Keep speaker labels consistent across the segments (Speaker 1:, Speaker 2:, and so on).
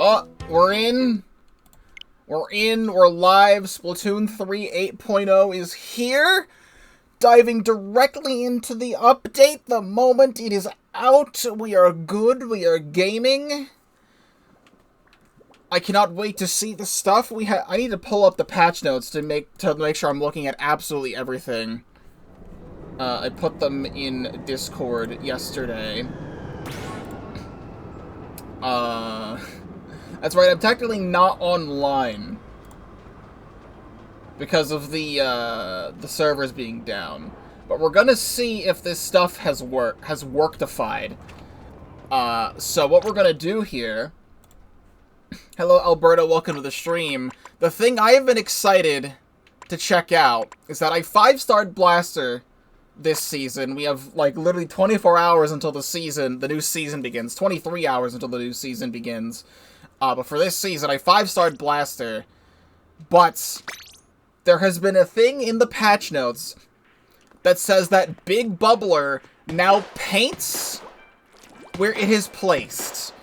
Speaker 1: Oh, we're in. We're live. Splatoon 3 8.0 is here. Diving directly into the update the moment it is out. We are good. We are gaming. I cannot wait to see the stuff. I need to pull up the patch notes to make sure I'm looking at absolutely everything. I put them in Discord yesterday. That's right, I'm technically not online because of the servers being down. But we're gonna see if this stuff has worktified. So what we're gonna do here... Hello, Alberta, welcome to the stream. The thing I have been excited to check out is that I 5-starred Blaster this season. We have, like, literally 24 hours until the new season begins. 23 hours until the new season begins. But for this season, I 5-starred Blaster. But there has been a thing in the patch notes that says that Big Bubbler now paints where it is placed.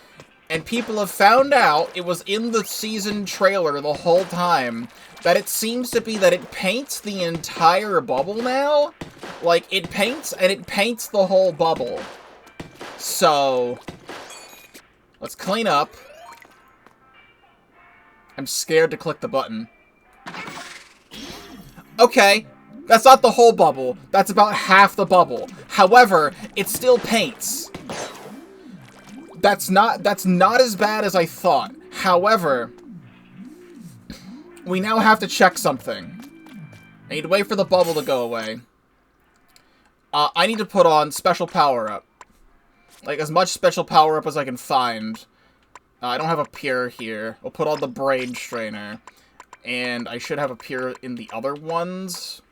Speaker 1: And people have found out, it was in the season trailer the whole time, that it seems to be that it paints the entire bubble now. Like, it paints, and it paints the whole bubble. So, let's clean up. I'm scared to click the button. Okay, that's not the whole bubble. That's about half the bubble. However, it still paints. That's not as bad as I thought. However, we now have to check something. I need to wait for the bubble to go away. I need to put on special power-up. Like, as much special power-up as I can find. I don't have a Pure here. We'll put on the Brain Strainer. And I should have a Pure in the other ones.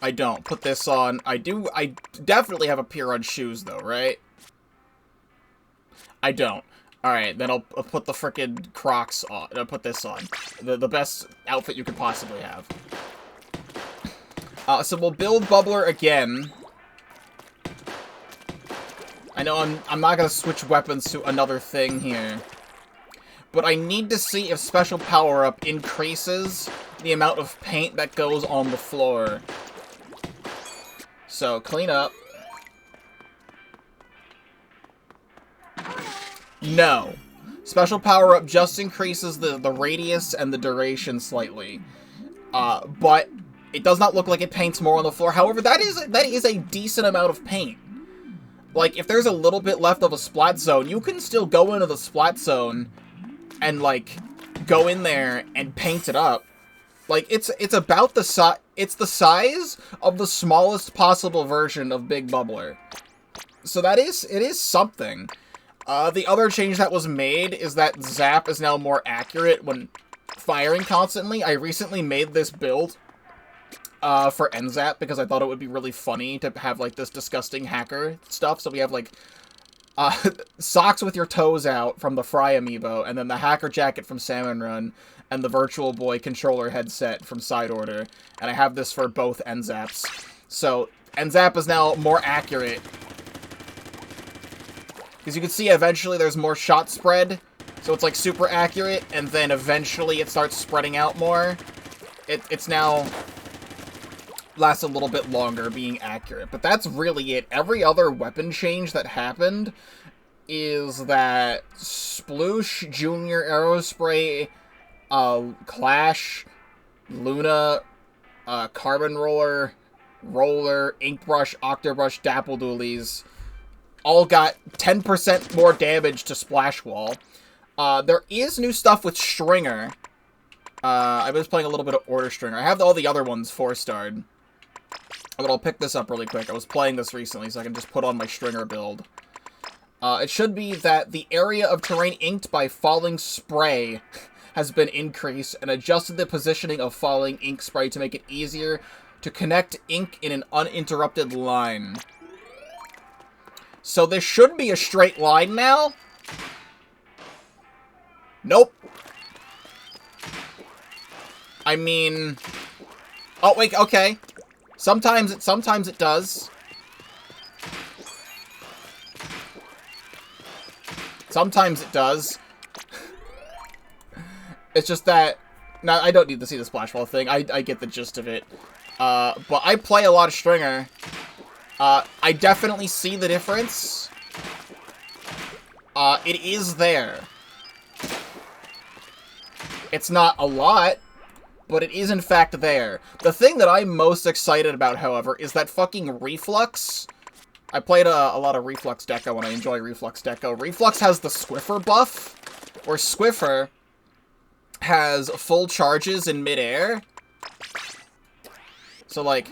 Speaker 1: I don't. Put this on. I definitely have a Pure on shoes, though, right? I don't. Alright, then I'll put the frickin' Crocs on. I'll put this on. The best outfit you could possibly have. So we'll build Bubbler again. I know I'm not gonna switch weapons to another thing here. But I need to see if special power-up increases the amount of paint that goes on the floor. So, clean up. No. Special power-up just increases the radius and the duration slightly. But it does not look like it paints more on the floor. However, that is a decent amount of paint. Like, if there's a little bit left of a splat zone, you can still go into the splat zone and, like, go in there and paint it up. Like, it's about the size... It's the size of the smallest possible version of Big Bubbler. So it is something. The other change that was made is that Zap is now more accurate when firing constantly. I recently made this build for NZAP because I thought it would be really funny to have, like, this disgusting hacker stuff. So we have, like, socks with your toes out from the Fry amiibo, and then the hacker jacket from Salmon Run, and the Virtual Boy controller headset from Side Order. And I have this for both NZAPs. So, NZAP is now more accurate. Because you can see eventually there's more shot spread. So it's like super accurate, and then eventually it starts spreading out more. It's now lasts a little bit longer being accurate. But that's really it. Every other weapon change that happened is that Sploosh, Junior, Aerospray, Clash, Luna, Carbon Roller, Ink Brush, Octobrush, Dapple Doolies all got 10% more damage to Splash Wall. There is new stuff with Stringer. I was playing a little bit of Order Stringer. I have all the other ones 4-starred. But I'll pick this up really quick. I was playing this recently, so I can just put on my Stringer build. It should be that the area of terrain inked by falling spray has been increased, and adjusted the positioning of falling ink spray to make it easier to connect ink in an uninterrupted line. So this should be a straight line now. Nope. I mean... Oh, wait, okay. Sometimes it does. Sometimes it does. It's just that... Now, I don't need to see the splash ball thing. I get the gist of it. But I play a lot of Stringer. I definitely see the difference. It is there. It's not a lot, but it is in fact there. The thing that I'm most excited about, however, is that fucking Reflux. I played a lot of Reflux Deco, and I enjoy Reflux Deco. Reflux has the Swiffer buff, where Swiffer has full charges in midair. So, like,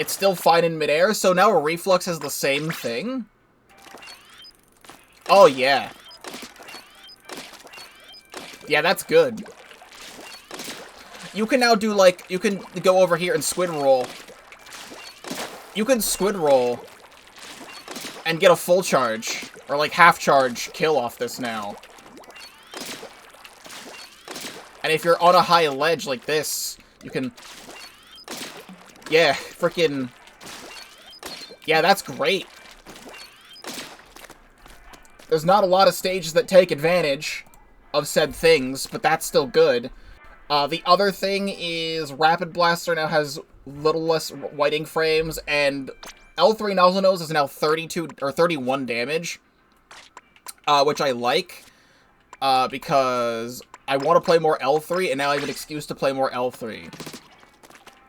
Speaker 1: it's still fine in midair, so now Reflux has the same thing? Oh, yeah. Yeah, that's good. You can now do, like, you can go over here and squid roll. You can squid roll and get a full charge, or, like, half charge kill off this now. And if you're on a high ledge like this, you can... Yeah, freaking... Yeah, that's great. There's not a lot of stages that take advantage of said things, but that's still good. The other thing is Rapid Blaster now has little less whiting frames, and L3 Nozzle Nose is now 32 or 31 damage, which I like, because I want to play more L3, and now I have an excuse to play more L3.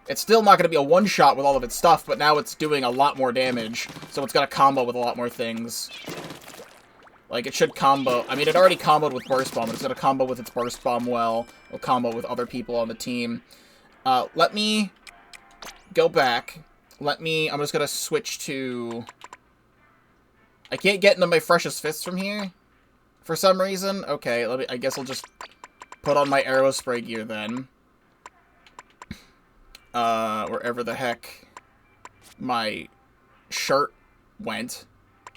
Speaker 1: It's still not going to be a one-shot with all of its stuff, but now it's doing a lot more damage, so it's got to combo with a lot more things. Like, it should combo... I mean, it already comboed with Burst Bomb, but it's going to combo with its Burst Bomb well. It'll combo with other people on the team. Let me go back. I'm just going to switch to... I can't get into my Freshest Fists from here for some reason. Okay, I guess I'll just put on my Aerospray gear then. Wherever the heck my shirt went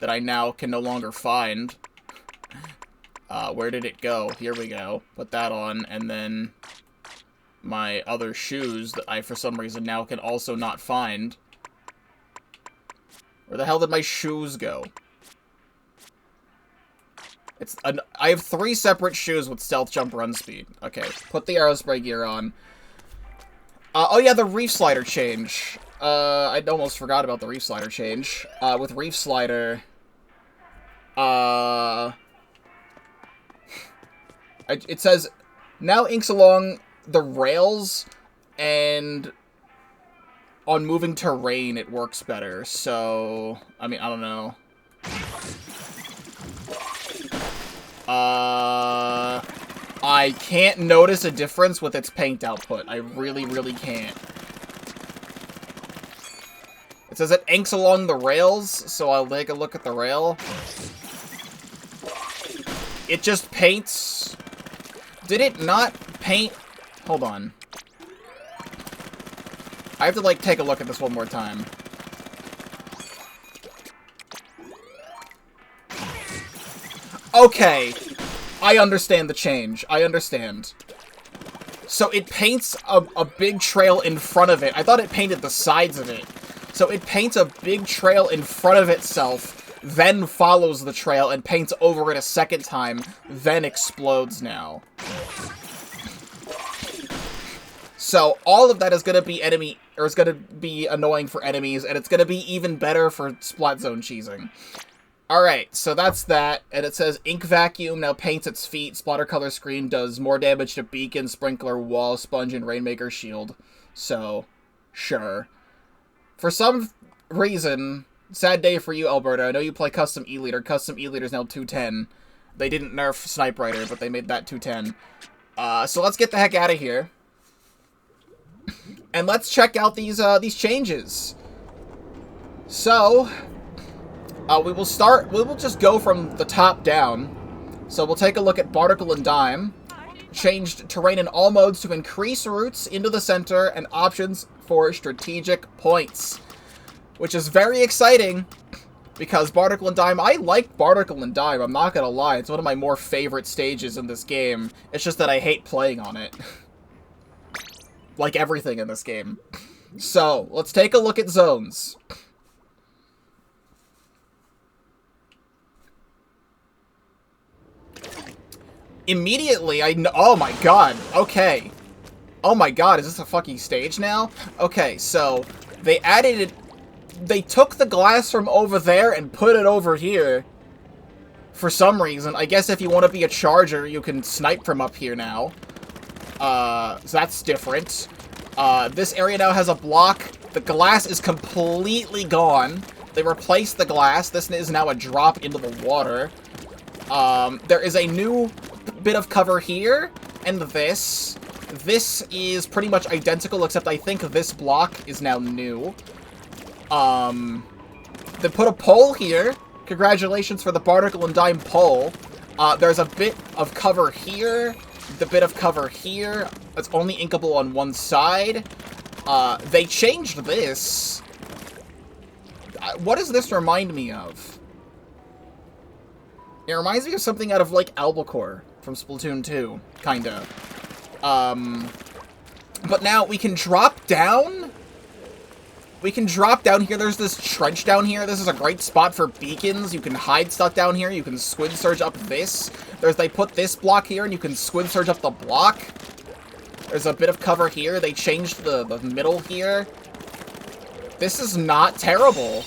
Speaker 1: that I now can no longer find. Where did it go? Here we go. Put that on, and then my other shoes that I, for some reason, now can also not find. Where the hell did my shoes go? I have 3 separate shoes with stealth jump run speed. Okay, put the Aerospray gear on. Oh yeah, the Reef Slider change. I almost forgot about the Reef Slider change. With Reef Slider... it says, now inks along the rails, and on moving terrain it works better, so, I mean, I don't know. I can't notice a difference with its paint output. I really, really can't. It says it inks along the rails, so I'll take a look at the rail. It just paints... Did it not paint... Hold on. I have to, like, take a look at this one more time. Okay. I understand the change. I understand. So it paints a big trail in front of it. I thought it painted the sides of it. So it paints a big trail in front of itself, then follows the trail and paints over it a second time, then explodes now. So all of that is going to be is going to be annoying for enemies, and it's going to be even better for Splat Zone cheesing. Alright, so that's that, and it says Ink Vacuum now paints its feet, Splatter Color Screen does more damage to Beacon, Sprinkler, Wall, Sponge, and Rainmaker Shield. So, sure. For some reason, sad day for you, Alberta, I know you play Custom E-Leader. Custom E-Leader is now 210. They didn't nerf Snipe Rider, but they made that 210. So let's get the heck out of here. And let's check out these changes. So... we will just go from the top down. So we'll take a look at Barnacle and Dime. Changed terrain in all modes to increase routes into the center and options for strategic points. Which is very exciting, because Barnacle and Dime, I like Barnacle and Dime, I'm not gonna lie. It's one of my more favorite stages in this game. It's just that I hate playing on it. Like everything in this game. So, let's take a look at zones. Immediately, oh my god, okay. Oh my god, is this a fucking stage now? Okay, so, they added it, they took the glass from over there and put it over here. For some reason. I guess if you want to be a charger, you can snipe from up here now. So that's different. This area now has a block. The glass is completely gone. They replaced the glass. This is now a drop into the water. There is a new bit of cover here, and this. This is pretty much identical, except I think this block is now new. They put a pole here. Congratulations for the Barnacle and Dime pole. There's a bit of cover here. The bit of cover here. It's only inkable on one side. They changed this. What does this remind me of? It reminds me of something out of, like, Albacore from Splatoon 2, kinda. But now we can drop down. We can drop down here. There's this trench down here. This is a great spot for beacons. You can hide stuff down here. You can squid surge up this. They put this block here, and you can squid surge up the block. There's a bit of cover here. They changed the middle here. This is not terrible.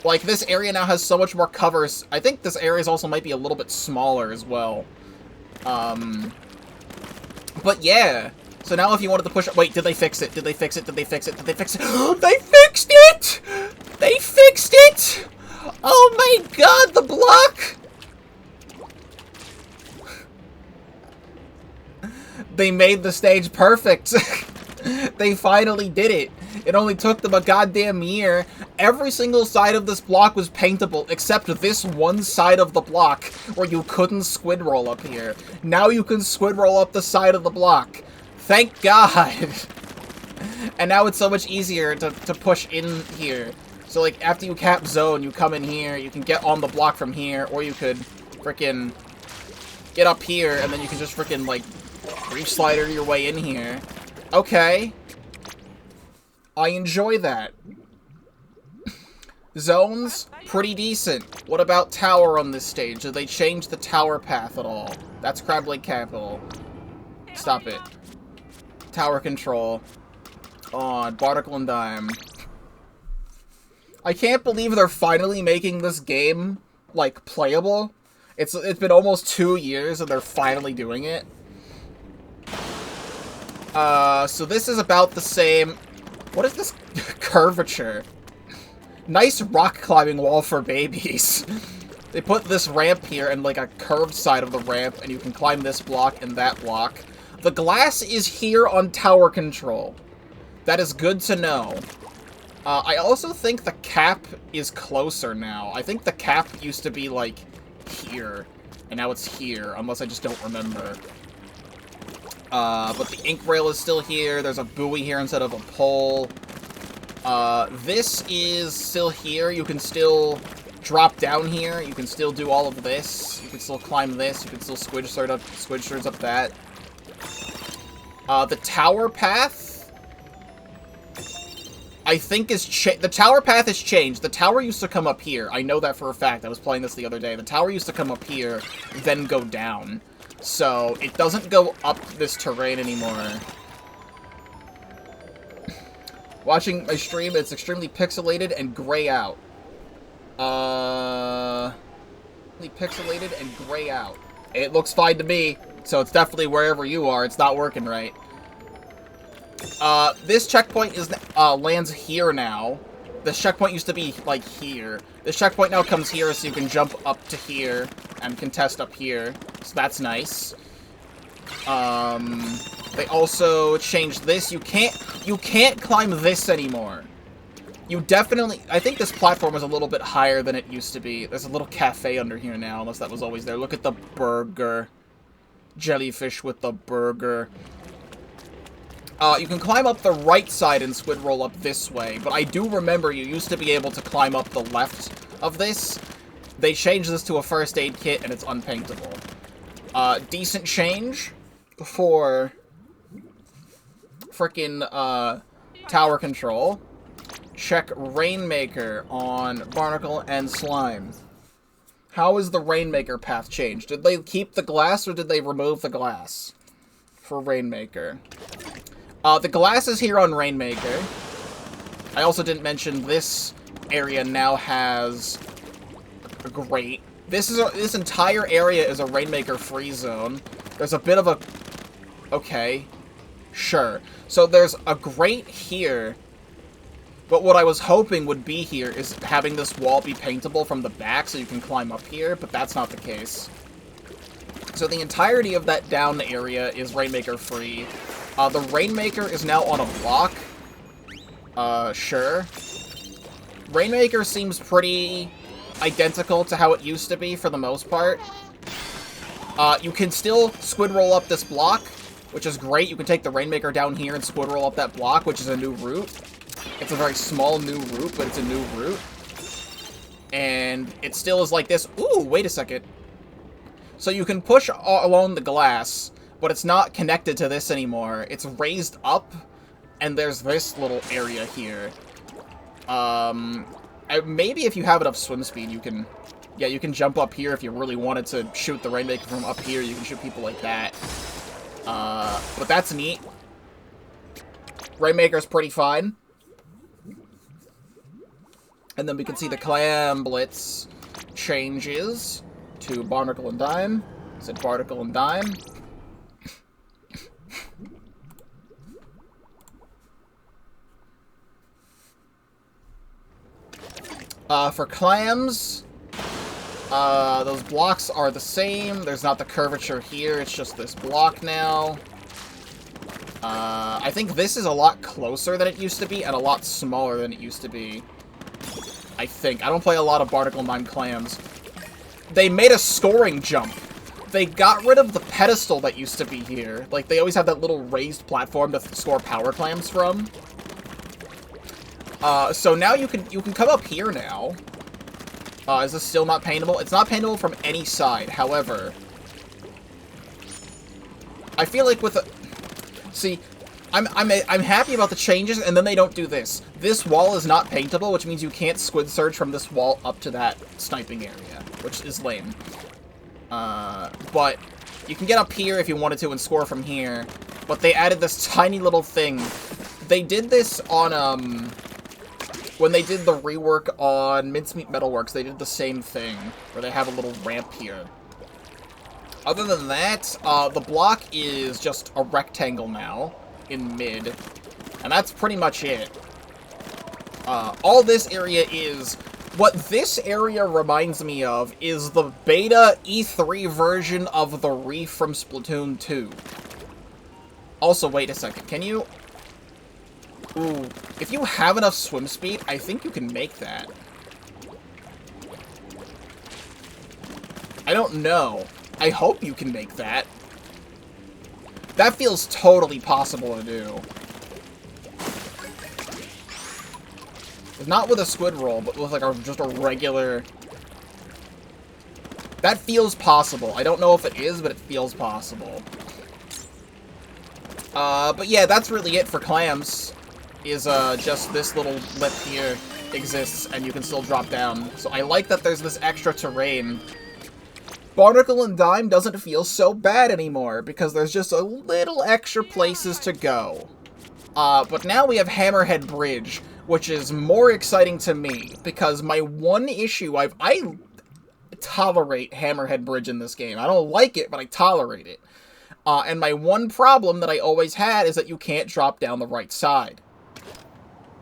Speaker 1: Like, this area now has so much more covers. I think this area also might be a little bit smaller as well. But yeah. So now if you wanted to push... Wait, did they fix it? Did they fix it? Did they fix it? Did they fix it? They fixed it! They fixed it! Oh my god, the block! They made the stage perfect. They finally did it. It only took them a goddamn year. Every single side of this block was paintable, except this one side of the block, where you couldn't squid roll up here. Now you can squid roll up the side of the block. Thank God! And now it's so much easier to push in here. So, like, after you cap zone, you come in here, you can get on the block from here, or you could frickin' get up here, and then you can just frickin', like, reach slider your way in here. Okay. I enjoy that. Zones, pretty decent. What about tower on this stage? Did they change the tower path at all? That's Crableg Capital. Stop it. Tower control. On Barnacle and Dime. I can't believe they're finally making this game, like, playable. It's been almost 2 years and they're finally doing it. So this is about the same... What is this curvature? Nice rock climbing wall for babies. They put this ramp here and, like, a curved side of the ramp, and you can climb this block and that block. The glass is here on tower control. That is good to know. I also think the cap is closer now. I think the cap used to be, like, here. And now it's here, unless I just don't remember. But the ink rail is still here. There's a buoy here instead of a pole. This is still here. You can still drop down here. You can still do all of this. You can still climb this. You can still squid surge up that. The tower path, I think the tower path has changed. The tower used to come up here. I know that for a fact. I was playing this the other day. The tower used to come up here, then go down. So, it doesn't go up this terrain anymore. Watching my stream, it's extremely pixelated and gray out. Pixelated and gray out. It looks fine to me, so it's definitely wherever you are. It's not working right. This checkpoint is lands here now. This checkpoint used to be, like, here. This checkpoint now comes here, so you can jump up to here and contest up here. So that's nice. They also changed this. You can't climb this anymore. You definitely... I think this platform is a little bit higher than it used to be. There's a little cafe under here now, unless that was always there. Look at the burger. Jellyfish with the burger. You can climb up the right side and squid roll up this way, but I do remember you used to be able to climb up the left of this. They changed this to a first aid kit, and it's unpaintable. Decent change for frickin' tower control. Check Rainmaker on Barnacle and Slime. How is the Rainmaker path changed? Did they keep the glass or did they remove the glass for Rainmaker? The glass is here on Rainmaker. I also didn't mention this area now has a grate. This entire area is a Rainmaker free zone. There's a bit of a... Okay. Sure. So there's a grate here. But what I was hoping would be here is having this wall be paintable from the back so you can climb up here, but that's not the case. So the entirety of that down area is Rainmaker free. The Rainmaker is now on a block. Sure. Rainmaker seems pretty identical to how it used to be for the most part. You can still squid roll up this block, which is great. You can take the Rainmaker down here and squid roll up that block, which is a new route. It's a very small new route, but it's a new route. And it still is like this. Ooh, wait a second. So you can push along the glass, but it's not connected to this anymore. It's raised up, and there's this little area here. Maybe if you have enough swim speed, you can... Yeah, you can jump up here if you really wanted to shoot the Rainmaker from up here. You can shoot people like that. But that's neat. Rainmaker's pretty fine. And then we can see the Clam Blitz changes to Barnacle and Dime. Said Barnacle and Dime. For clams, those blocks are the same. There's not the curvature here. It's just this block now. I think this is a lot closer than it used to be and a lot smaller than it used to be. I think. I don't play a lot of Barnacle and Dime clams. They made a scoring jump. They got rid of the pedestal that used to be here. Like, they always have that little raised platform to score power clams from. So now you can come up here now. Is this still not paintable? It's not paintable from any side. However, I feel like with a... See, I'm happy about the changes, and then they don't do this. This wall is not paintable, which means you can't squid surge from this wall up to that sniping area, which is lame. But you can get up here if you wanted to and score from here. But they added this tiny little thing. They did this on, when they did the rework on Mincemeat Metalworks, they did the same thing, where they have a little ramp here. Other than that, the block is just a rectangle now, in mid, and that's pretty much it. All this area is... What this area reminds me of is the beta E3 version of the Reef from Splatoon 2. Also, wait a second, can you... Ooh, if you have enough swim speed, I think you can make that. I don't know. I hope you can make that. That feels totally possible to do. Not with a squid roll, but with like just a regular... That feels possible. I don't know if it is, but it feels possible. But yeah, that's really it for clams. Is just this little lip here exists, and you can still drop down. So I like that there's this extra terrain. Barnacle and Dime doesn't feel so bad anymore, because there's just a little extra places to go. But now we have Hammerhead Bridge, which is more exciting to me, because my one issue, I tolerate Hammerhead Bridge in this game. I don't like it, but I tolerate it. And my one problem that I always had is that you can't drop down the right side.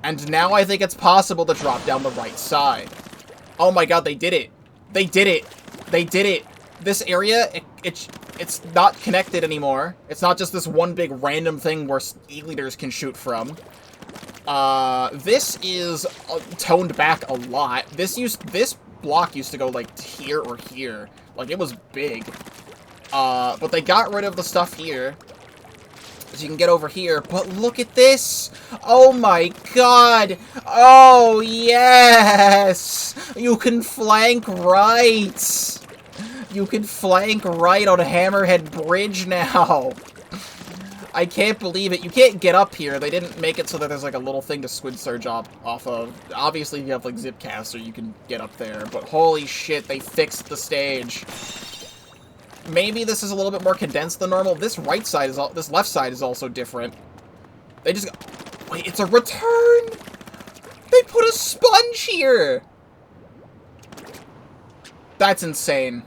Speaker 1: And now I think it's possible to drop down the right side. Oh my god, they did it. They did it. They did it. This area, it's not connected anymore. It's not just this one big random thing where e-leaders can shoot from. This is toned back a lot. This block used to go, like, here or here. Like, it was big. But they got rid of the stuff here. So you can get over here. But look at this! Oh my god! Oh, yes! You can flank right! You can flank right on Hammerhead Bridge now! I can't believe it. You can't get up here. They didn't make it so that there's like a little thing to squid surge off of. Obviously, if you have like Zipcaster, you can get up there. But holy shit, they fixed the stage. Maybe this is a little bit more condensed than normal. This left side is also different. They just... Wait, it's a return! They put a sponge here! That's insane.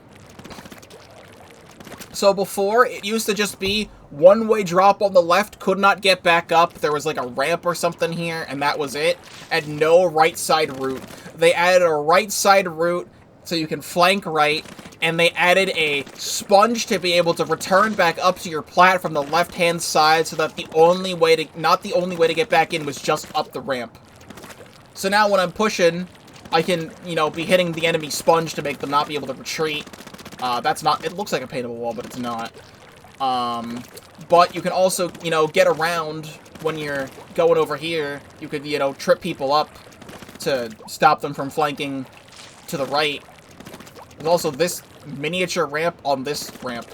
Speaker 1: So before, it used to just be one-way drop on the left, could not get back up. There was like a ramp or something here, and that was it. And no right side route. They added a right side route so you can flank right, and they added a sponge to be able to return back up to your plat from the left-hand side so that the only way to, not the only way to get back in was just up the ramp. So now when I'm pushing, I can, you know, be hitting the enemy sponge to make them not be able to retreat. That's not, it looks like a paintable wall, but it's not. But you can also, you know, get around when you're going over here. You could, you know, trip people up to stop them from flanking to the right. There's also this miniature ramp on this ramp.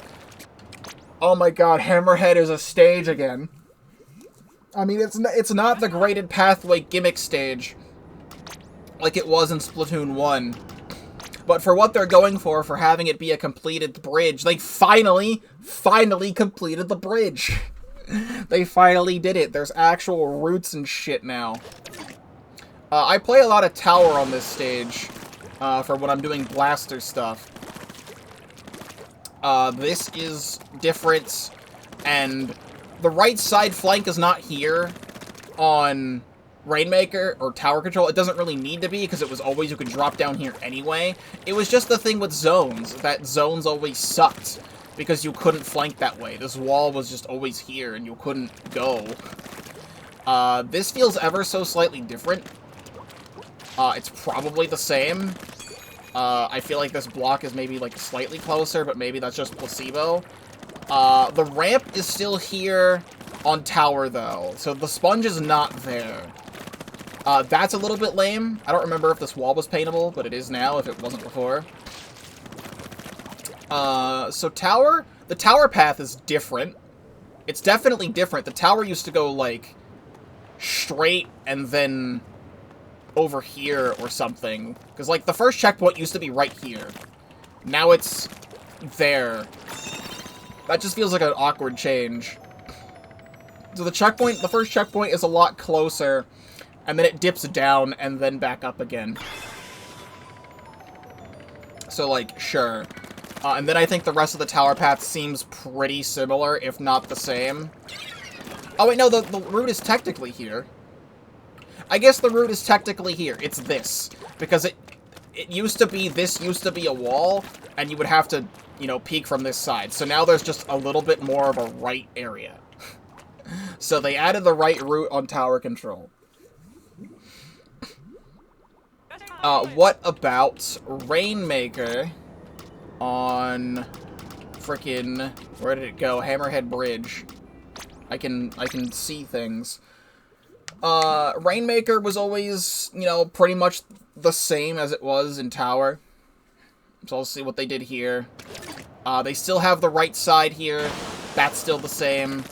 Speaker 1: Oh my god, Hammerhead is a stage again. I mean, it's not the graded pathway gimmick stage like it was in Splatoon 1. But for what they're going for having it be a completed bridge, they finally completed the bridge. They finally did it. There's actual routes and shit now. I play a lot of tower on this stage. For when I'm doing blaster stuff. This is different, and the right side flank is not here on Rainmaker or Tower Control. It doesn't really need to be, because it was always, you could drop down here anyway. It was just the thing with zones, that zones always sucked, because you couldn't flank that way. This wall was just always here, and you couldn't go. This feels ever so slightly different. It's probably the same. I feel like this block is maybe, like, slightly closer, but maybe that's just placebo. The ramp is still here on tower, though, so the sponge is not there. That's a little bit lame. I don't remember if this wall was paintable, but it is now, if it wasn't before. So tower, the tower path is different. It's definitely different. The tower used to go, like, straight and then over here or something, because like the first checkpoint used to be right here. Now it's there. That just feels like an awkward change. So the first checkpoint is a lot closer, and then it dips down and then back up again. So like, sure. And then I think the rest of the tower path seems pretty similar, if not the same. Oh wait, no, the route is technically here. I guess the route is technically here. It's this. Because it used to be, this used to be a wall, and you would have to, you know, peek from this side. So now there's just a little bit more of a right area. So they added the right route on tower control. What about Rainmaker on frickin', where did it go? Hammerhead Bridge. I can see things. Rainmaker was always, you know, pretty much the same as it was in Tower. So I'll see what they did here. They still have the right side here. That's still the same.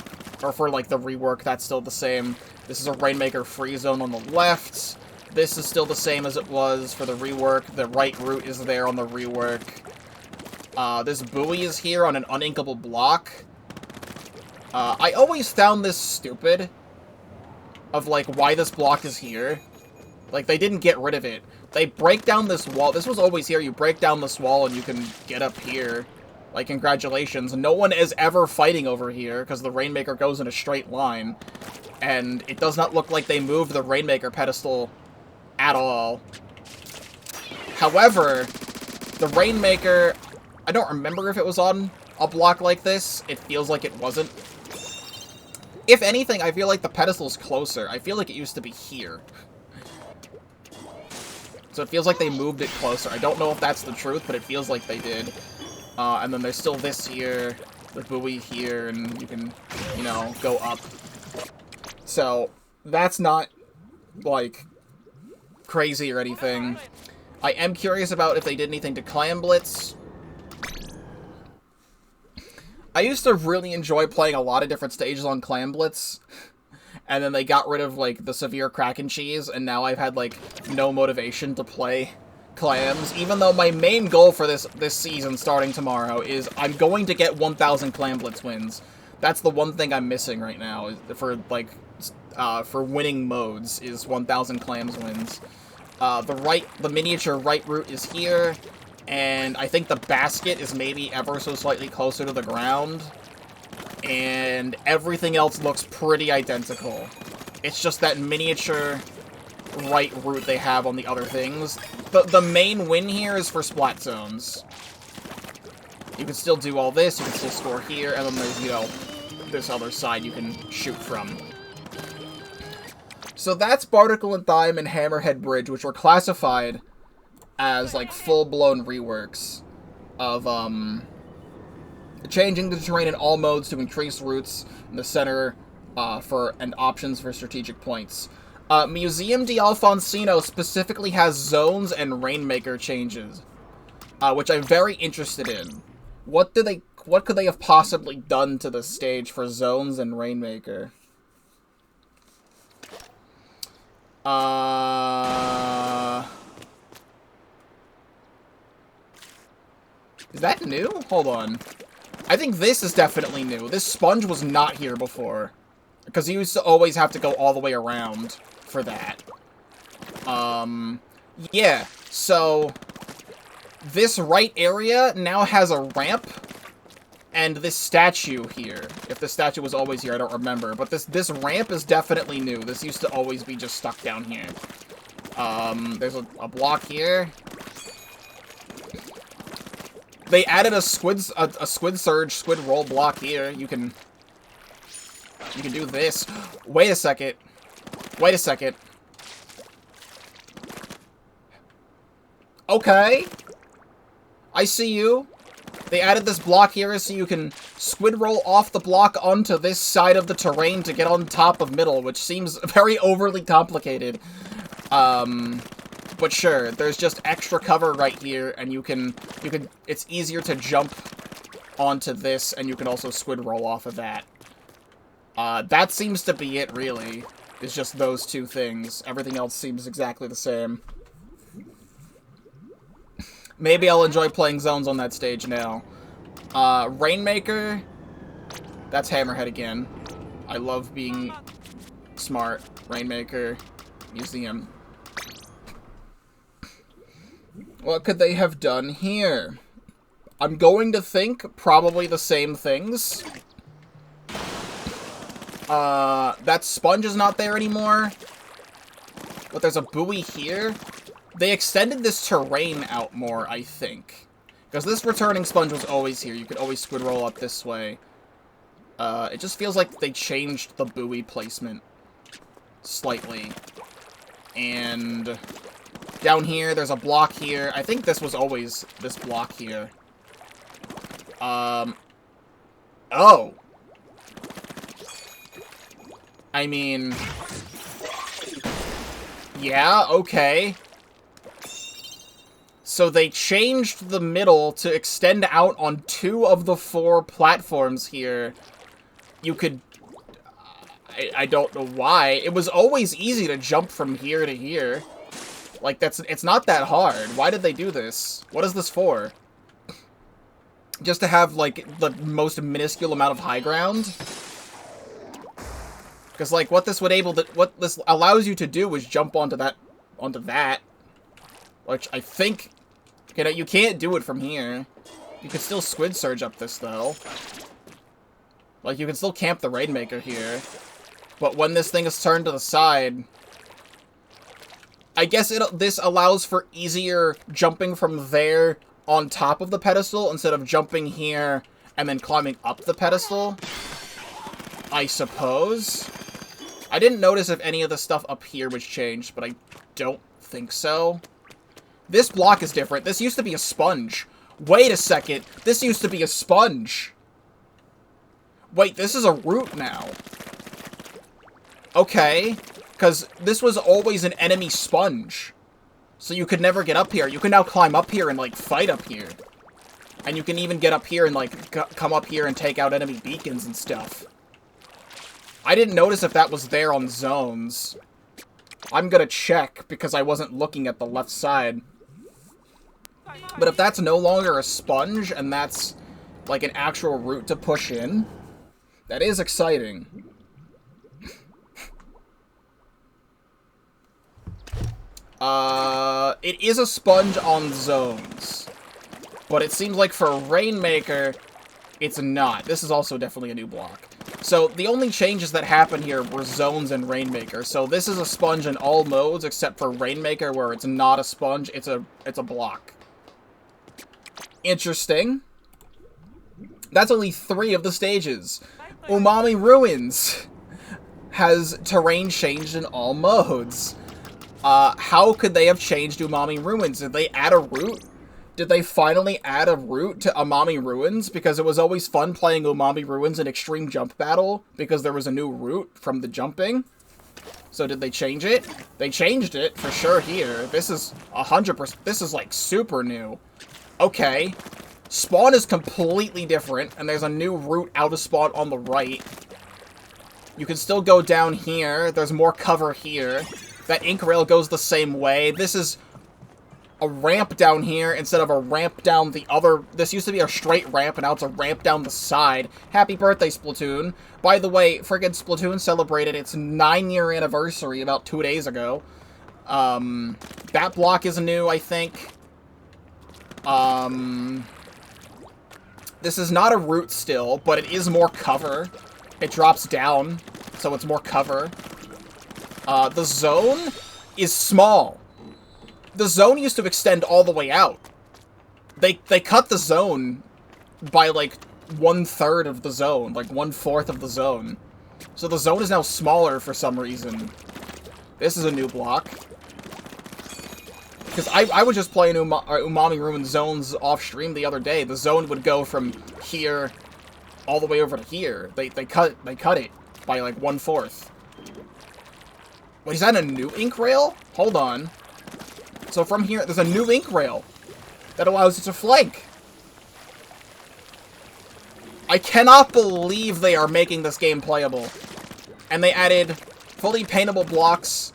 Speaker 1: Or for, like, the rework, that's still the same. This is a Rainmaker free zone on the left. This is still the same as it was for the rework. The right route is there on the rework. This buoy is here on an uninkable block. I always found this stupid. Of, like, why this block is here. Like, they didn't get rid of it. They break down this wall. This was always here. You break down this wall and you can get up here. Like, congratulations. No one is ever fighting over here, because the Rainmaker goes in a straight line. And it does not look like they moved the Rainmaker pedestal at all. However, the Rainmaker, I don't remember if it was on a block like this. It feels like it wasn't. If anything, I feel like the pedestal's closer. I feel like it used to be here. So it feels like they moved it closer. I don't know if that's the truth, but it feels like they did. And then there's still this here, the buoy here, and you can, you know, go up. So, that's not, like, crazy or anything. I am curious about if they did anything to Clam Blitz. I used to really enjoy playing a lot of different stages on Clam Blitz, and then they got rid of, like, the severe Kraken cheese, and now I've had, like, no motivation to play clams, even though my main goal for this season starting tomorrow is I'm going to get 1,000 Clam Blitz wins. That's the one thing I'm missing right now for, like, for winning modes is 1,000 clams wins. The miniature right root is here, and I think the basket is maybe ever so slightly closer to the ground, and everything else looks pretty identical. It's just that miniature right route they have on the other things. The main win here is for splat zones. You can still do all this, you can still score here, and then there's, you know, this other side you can shoot from. So that's Barnacle and Thyme and Hammerhead Bridge, which were classified as, like, full-blown reworks of, changing the terrain in all modes to increase routes in the center, and options for strategic points. Museum di Alfonsino specifically has zones and Rainmaker changes, which I'm very interested in. What could they have possibly done to the stage for zones and Rainmaker? Is that new? Hold on. I think this is definitely new. This sponge was not here before, because you used to always have to go all the way around for that. Yeah, so this right area now has a ramp, and this statue here. If the statue was always here, I don't remember, but this ramp is definitely new. This used to always be just stuck down here. There's a block here. They added a squid surge, squid roll block here. You can do this. Wait a second. Wait a second. Okay. I see you. They added this block here so you can squid roll off the block onto this side of the terrain to get on top of middle, which seems very overly complicated. But sure, there's just extra cover right here, and it's easier to jump onto this, and you can also squid roll off of that. That seems to be it, really. It's just those two things. Everything else seems exactly the same. Maybe I'll enjoy playing zones on that stage now. Rainmaker, that's Hammerhead again. I love being smart. Rainmaker, Museum. What could they have done here? I'm going to think probably the same things. That sponge is not there anymore. But there's a buoy here. They extended this terrain out more, I think. Because this returning sponge was always here. You could always squid roll up this way. It just feels like they changed the buoy placement slightly. And down here, there's a block here. I think this was always this block here. Oh. I mean, yeah, okay. So they changed the middle to extend out on 2 of the 4 platforms here. You could, I don't know why. It was always easy to jump from here to here. Like, it's not that hard. Why did they do this? What is this for? Just to have, like, the most minuscule amount of high ground? Because, like, what this allows you to do is jump onto that, which I think, you can't do it from here. You can still squid surge up this, though. Like, you can still camp the Rainmaker here. But when this thing is turned to the side, I guess this allows for easier jumping from there on top of the pedestal instead of jumping here and then climbing up the pedestal, I suppose. I didn't notice if any of the stuff up here was changed, but I don't think so. This block is different. This used to be a sponge. Wait a second. This used to be a sponge. Wait, this is a route now. Okay. Because this was always an enemy sponge. So you could never get up here. You can now climb up here and, like, fight up here. And you can even get up here and, like, come up here and take out enemy beacons and stuff. I didn't notice if that was there on zones. I'm gonna check, because I wasn't looking at the left side. But if that's no longer a sponge, and that's, like, an actual route to push in, that is exciting. It is a sponge on zones. But it seems like for Rainmaker, it's not. This is also definitely a new block. So, the only changes that happened here were zones and Rainmaker. So, this is a sponge in all modes, except for Rainmaker, where it's not a sponge, it's a block. Interesting. That's only 3 of the stages. Umami Ruins has terrain changed in all modes. How could they have changed Umami Ruins? Did they add a route? Did they finally add a route to Umami Ruins? Because it was always fun playing Umami Ruins in Extreme Jump Battle, because there was a new route from the jumping. So did they change it? They changed it, for sure, here. This is 100%, this is, like, super new. Okay. Spawn is completely different, and there's a new route out of spawn on the right. You can still go down here. There's more cover here. That ink rail goes the same way. This is a ramp down here instead of a ramp down the other. This used to be a straight ramp, and now it's a ramp down the side. Happy birthday, Splatoon. By the way, friggin' Splatoon celebrated its 9-year anniversary about 2 days ago. That block is new, I think. This is not a route still, but it is more cover. It drops down, so it's more cover. The zone is small. The zone used to extend all the way out. They cut the zone by, like, 1/3 of the zone. Like, 1/4 of the zone. So the zone is now smaller for some reason. This is a new block. Because I was just playing Umami Ruin zones off-stream the other day. The zone would go from here all the way over to here. They cut it by, like, 1/4. Wait, is that a new ink rail? Hold on. So from here, there's a new ink rail that allows you to flank. I cannot believe they are making this game playable. And they added fully paintable blocks,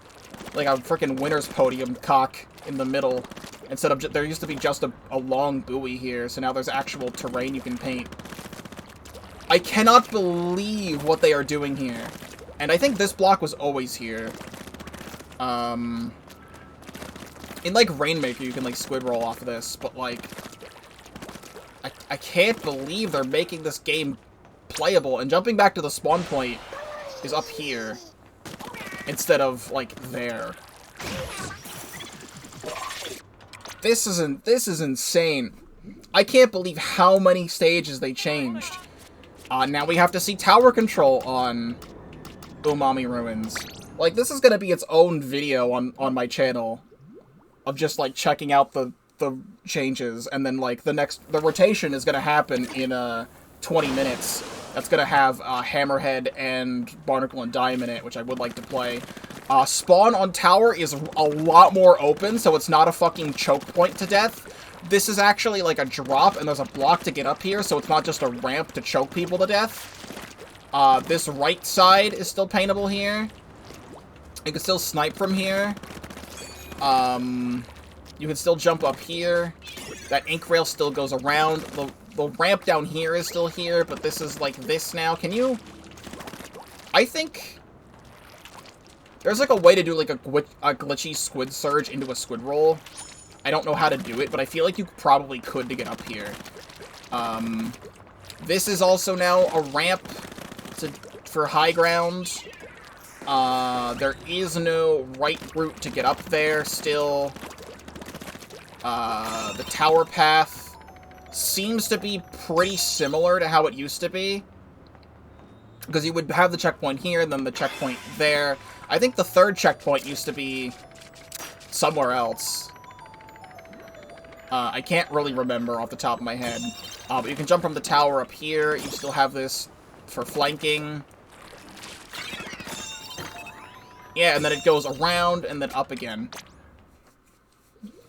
Speaker 1: like a freaking winner's podium cock in the middle. Instead of, there used to be just a long buoy here, so now there's actual terrain you can paint. I cannot believe what they are doing here. And I think this block was always here. In, like, Rainmaker, you can, like, squid roll off of this, but, like, I can't believe they're making this game playable, and jumping back to the spawn point is up here, instead of, like, there. This is insane. I can't believe how many stages they changed. Now we have to see tower control on Umami Ruins. Like, this is gonna be its own video on my channel. Of just, like, checking out the changes, and then, like, the rotation is gonna happen in, 20 minutes. That's gonna have, Hammerhead and Barnacle and Dime in it, which I would like to play. Spawn on tower is a lot more open, so it's not a fucking choke point to death. This is actually, like, a drop, and there's a block to get up here, so it's not just a ramp to choke people to death. This right side is still paintable here. You can still snipe from here. You can still jump up here. That ink rail still goes around. The ramp down here is still here, but this is like this now. Can you... I think... There's like a way to do like a glitchy squid surge into a squid roll. I don't know how to do it, but I feel like you probably could to get up here. This is also now a ramp for high ground. There is no right route to get up there still. The tower path seems to be pretty similar to how it used to be. Because you would have the checkpoint here, and then the checkpoint there. I think the third checkpoint used to be somewhere else. I can't really remember off the top of my head. But you can jump from the tower up here. You still have this for flanking. Yeah, and then it goes around and then up again.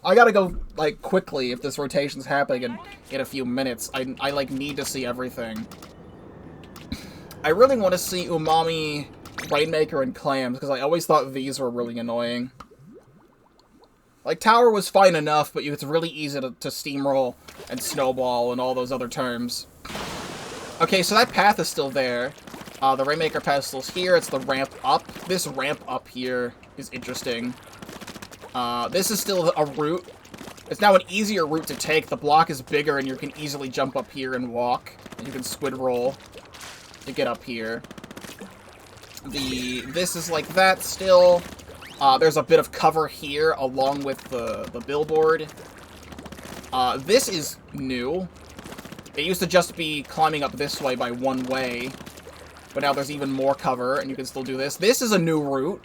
Speaker 1: I gotta go, like, quickly if this rotation's happening in a few minutes. I like, need to see everything. I really want to see Umami, Rainmaker, and Clams, because I always thought these were really annoying. Like, Tower was fine enough, but it's really easy to steamroll and snowball and all those other terms. Okay, so that path is still there. The Rainmaker pedestal's here. It's the ramp up. This ramp up here is interesting. This is still a route. It's now an easier route to take. The block is bigger, and you can easily jump up here and walk. And you can squid roll to get up here. This is like that still. There's a bit of cover here, along with the billboard. This is new. It used to just be climbing up this way by one way. But now there's even more cover, and you can still do this. This is a new route.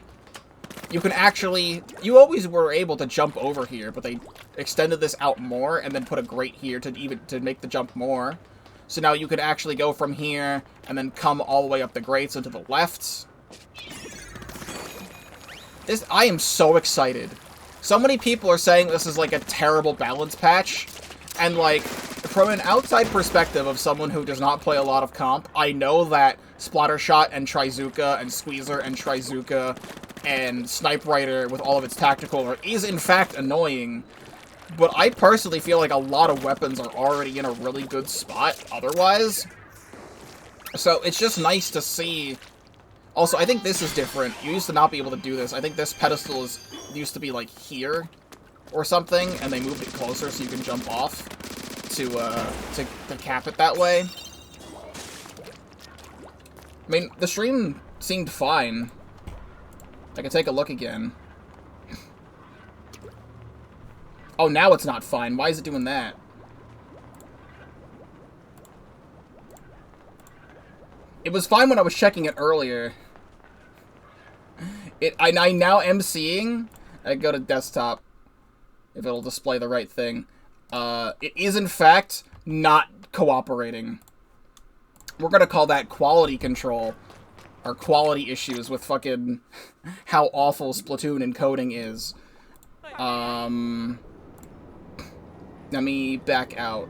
Speaker 1: You can actually... You always were able to jump over here, but they extended this out more, and then put a grate here to make the jump more. So now you could actually go from here, and then come all the way up the grates and to the left. I am so excited. So many people are saying this is, like, a terrible balance patch. And, like, from an outside perspective of someone who does not play a lot of comp, I know that Splattershot and Trizuka and Squeezer and Trizuka and Snipe Rider with all of its tactical is, in fact, annoying. But I personally feel like a lot of weapons are already in a really good spot otherwise. So it's just nice to see... Also, I think this is different. You used to not be able to do this. I think this pedestal used to be, like, here or something, and they moved it closer so you can jump off to cap it that way. I mean, the stream seemed fine. I can take a look again. Oh, now it's not fine. Why is it doing that? It was fine when I was checking it earlier. I now am seeing... I go to desktop. If it'll display the right thing. It is, in fact, not cooperating. We're gonna call that quality control. Or quality issues with fucking... how awful Splatoon encoding is. Let me back out.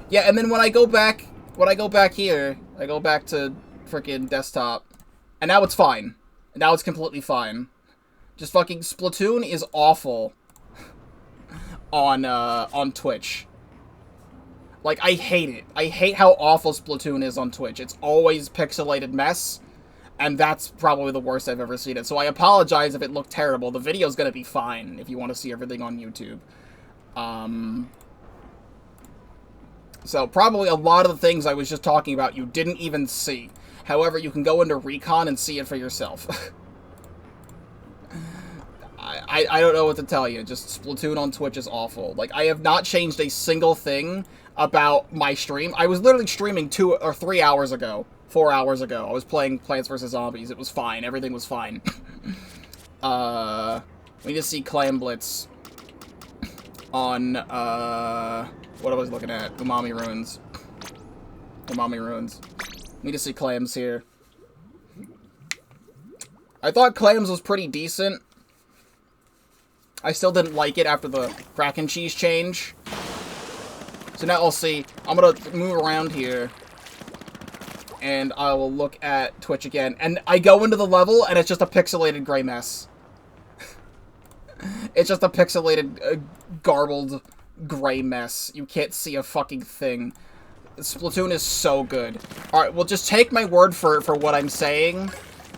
Speaker 1: Yeah, and then when I go back... When I go back here, I go back to frickin' desktop. And now it's fine. Now it's completely fine. Just fucking Splatoon is awful on Twitch. Like, I hate it. I hate how awful Splatoon is on Twitch. It's always pixelated mess, and that's probably the worst I've ever seen it. So I apologize if it looked terrible. The video's gonna be fine if you want to see everything on YouTube. So probably a lot of the things I was just talking about you didn't even see. However, you can go into Recon and see it for yourself. I don't know what to tell you. Just Splatoon on Twitch is awful. Like, I have not changed a single thing about my stream. I was literally streaming 2 or 3 hours ago. 4 hours ago. I was playing Plants vs. Zombies. It was fine. Everything was fine. We just see Clam Blitz on, what I was looking at. Umami Ruins. Umami Ruins. We just see Clams here. I thought Clams was pretty decent. I still didn't like it after the crack and cheese change. So now I'll see. I'm gonna move around here. And I will look at Twitch again. And I go into the level, and it's just a pixelated gray mess. It's just a pixelated, garbled gray mess. You can't see a fucking thing. Splatoon is so good. Alright, well, just take my word for what I'm saying.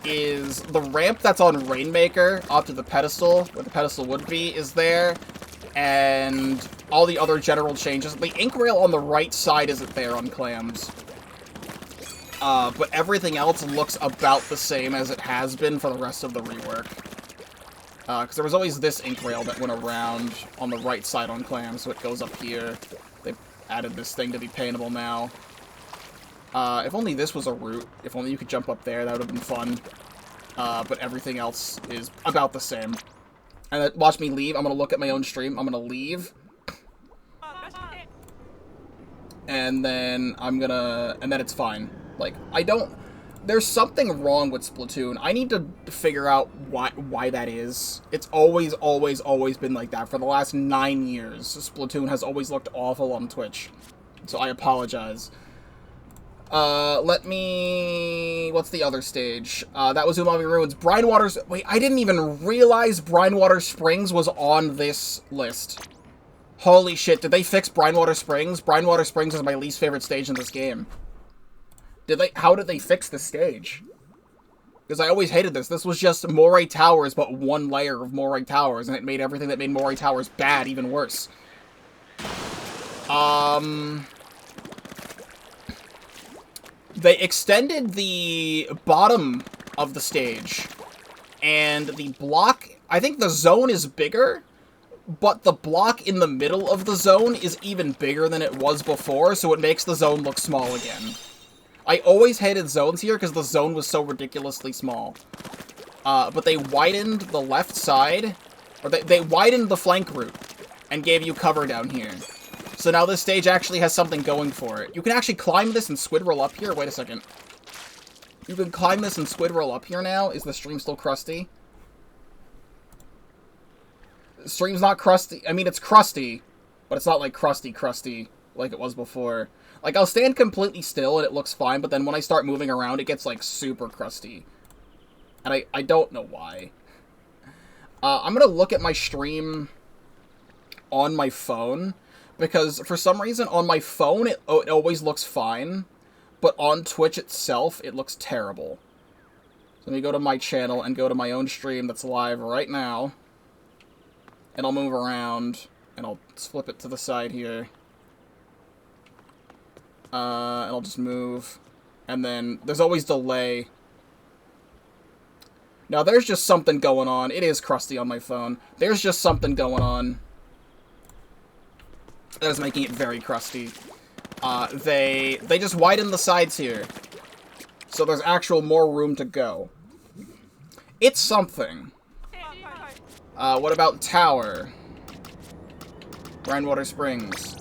Speaker 1: Is the ramp that's on Rainmaker up to the pedestal, where the pedestal would be, is there. And all the other general changes. The ink rail on the right side isn't there on Clams. But everything else looks about the same as it has been for the rest of the rework. Because there was always this ink rail that went around on the right side on Clams, so it goes up here. They've added this thing to be paintable now. If only this was a route. If only you could jump up there, that would have been fun. But everything else is about the same. And watch me leave. I'm gonna look at my own stream. I'm gonna leave. And then I'm gonna... And then it's fine. Like, I don't... There's something wrong with Splatoon. I need to figure out why that is. It's always been like that. For the last 9 years, Splatoon has always looked awful on Twitch. So I apologize. Let me... What's the other stage? That was Umami Ruins. Brine Waters... Wait, I didn't even realize Brine Water Springs was on this list. Holy shit, did they fix Brine Water Springs? Brine Water Springs is my least favorite stage in this game. How did they fix the stage? Because I always hated this. This was just Moray Towers, but one layer of Moray Towers, and it made everything that made Moray Towers bad even worse. They extended the bottom of the stage, and the block... I think the zone is bigger, but the block in the middle of the zone is even bigger than it was before, so it makes the zone look small again. I always hated zones here because the zone was so ridiculously small. But they widened the left side, or they widened the flank route and gave you cover down here. So now this stage actually has something going for it. You can actually climb this and squid roll up here. Wait a second. You can climb this and squid roll up here now. Is the stream still crusty? The stream's not crusty. I mean, it's crusty, but it's not like crusty like it was before. Like, I'll stand completely still and it looks fine, but then when I start moving around, it gets, like, super crusty. And I don't know why. I'm gonna look at my stream on my phone, because for some reason on my phone it always looks fine, but on Twitch itself it looks terrible. So let me go to my channel and go to my own stream that's live right now. And I'll move around, and I'll flip it to the side here. And I'll just move. And then there's always delay. Now, there's just something going on. It is crusty on my phone. There's just something going on that is making it very crusty. They just widen the sides here, so there's actual more room to go. It's something. What about Tower? Brine Water Springs.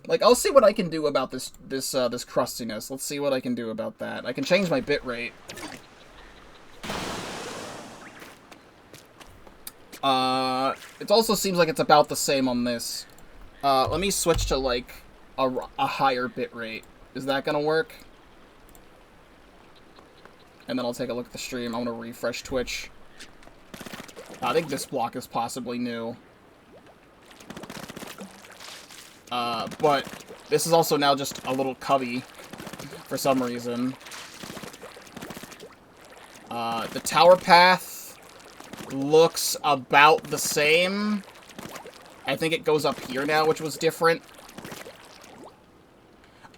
Speaker 1: Like, I'll see what I can do about this crustiness. Let's see what I can do about that. I can change my bitrate. It also seems like it's about the same on this. Let me switch to, like, a higher bitrate. Is that gonna work? And then I'll take a look at the stream. I want to refresh Twitch. I think this block is possibly new. But this is also now just a little cubby for some reason. The tower path looks about the same. I think it goes up here now, which was different.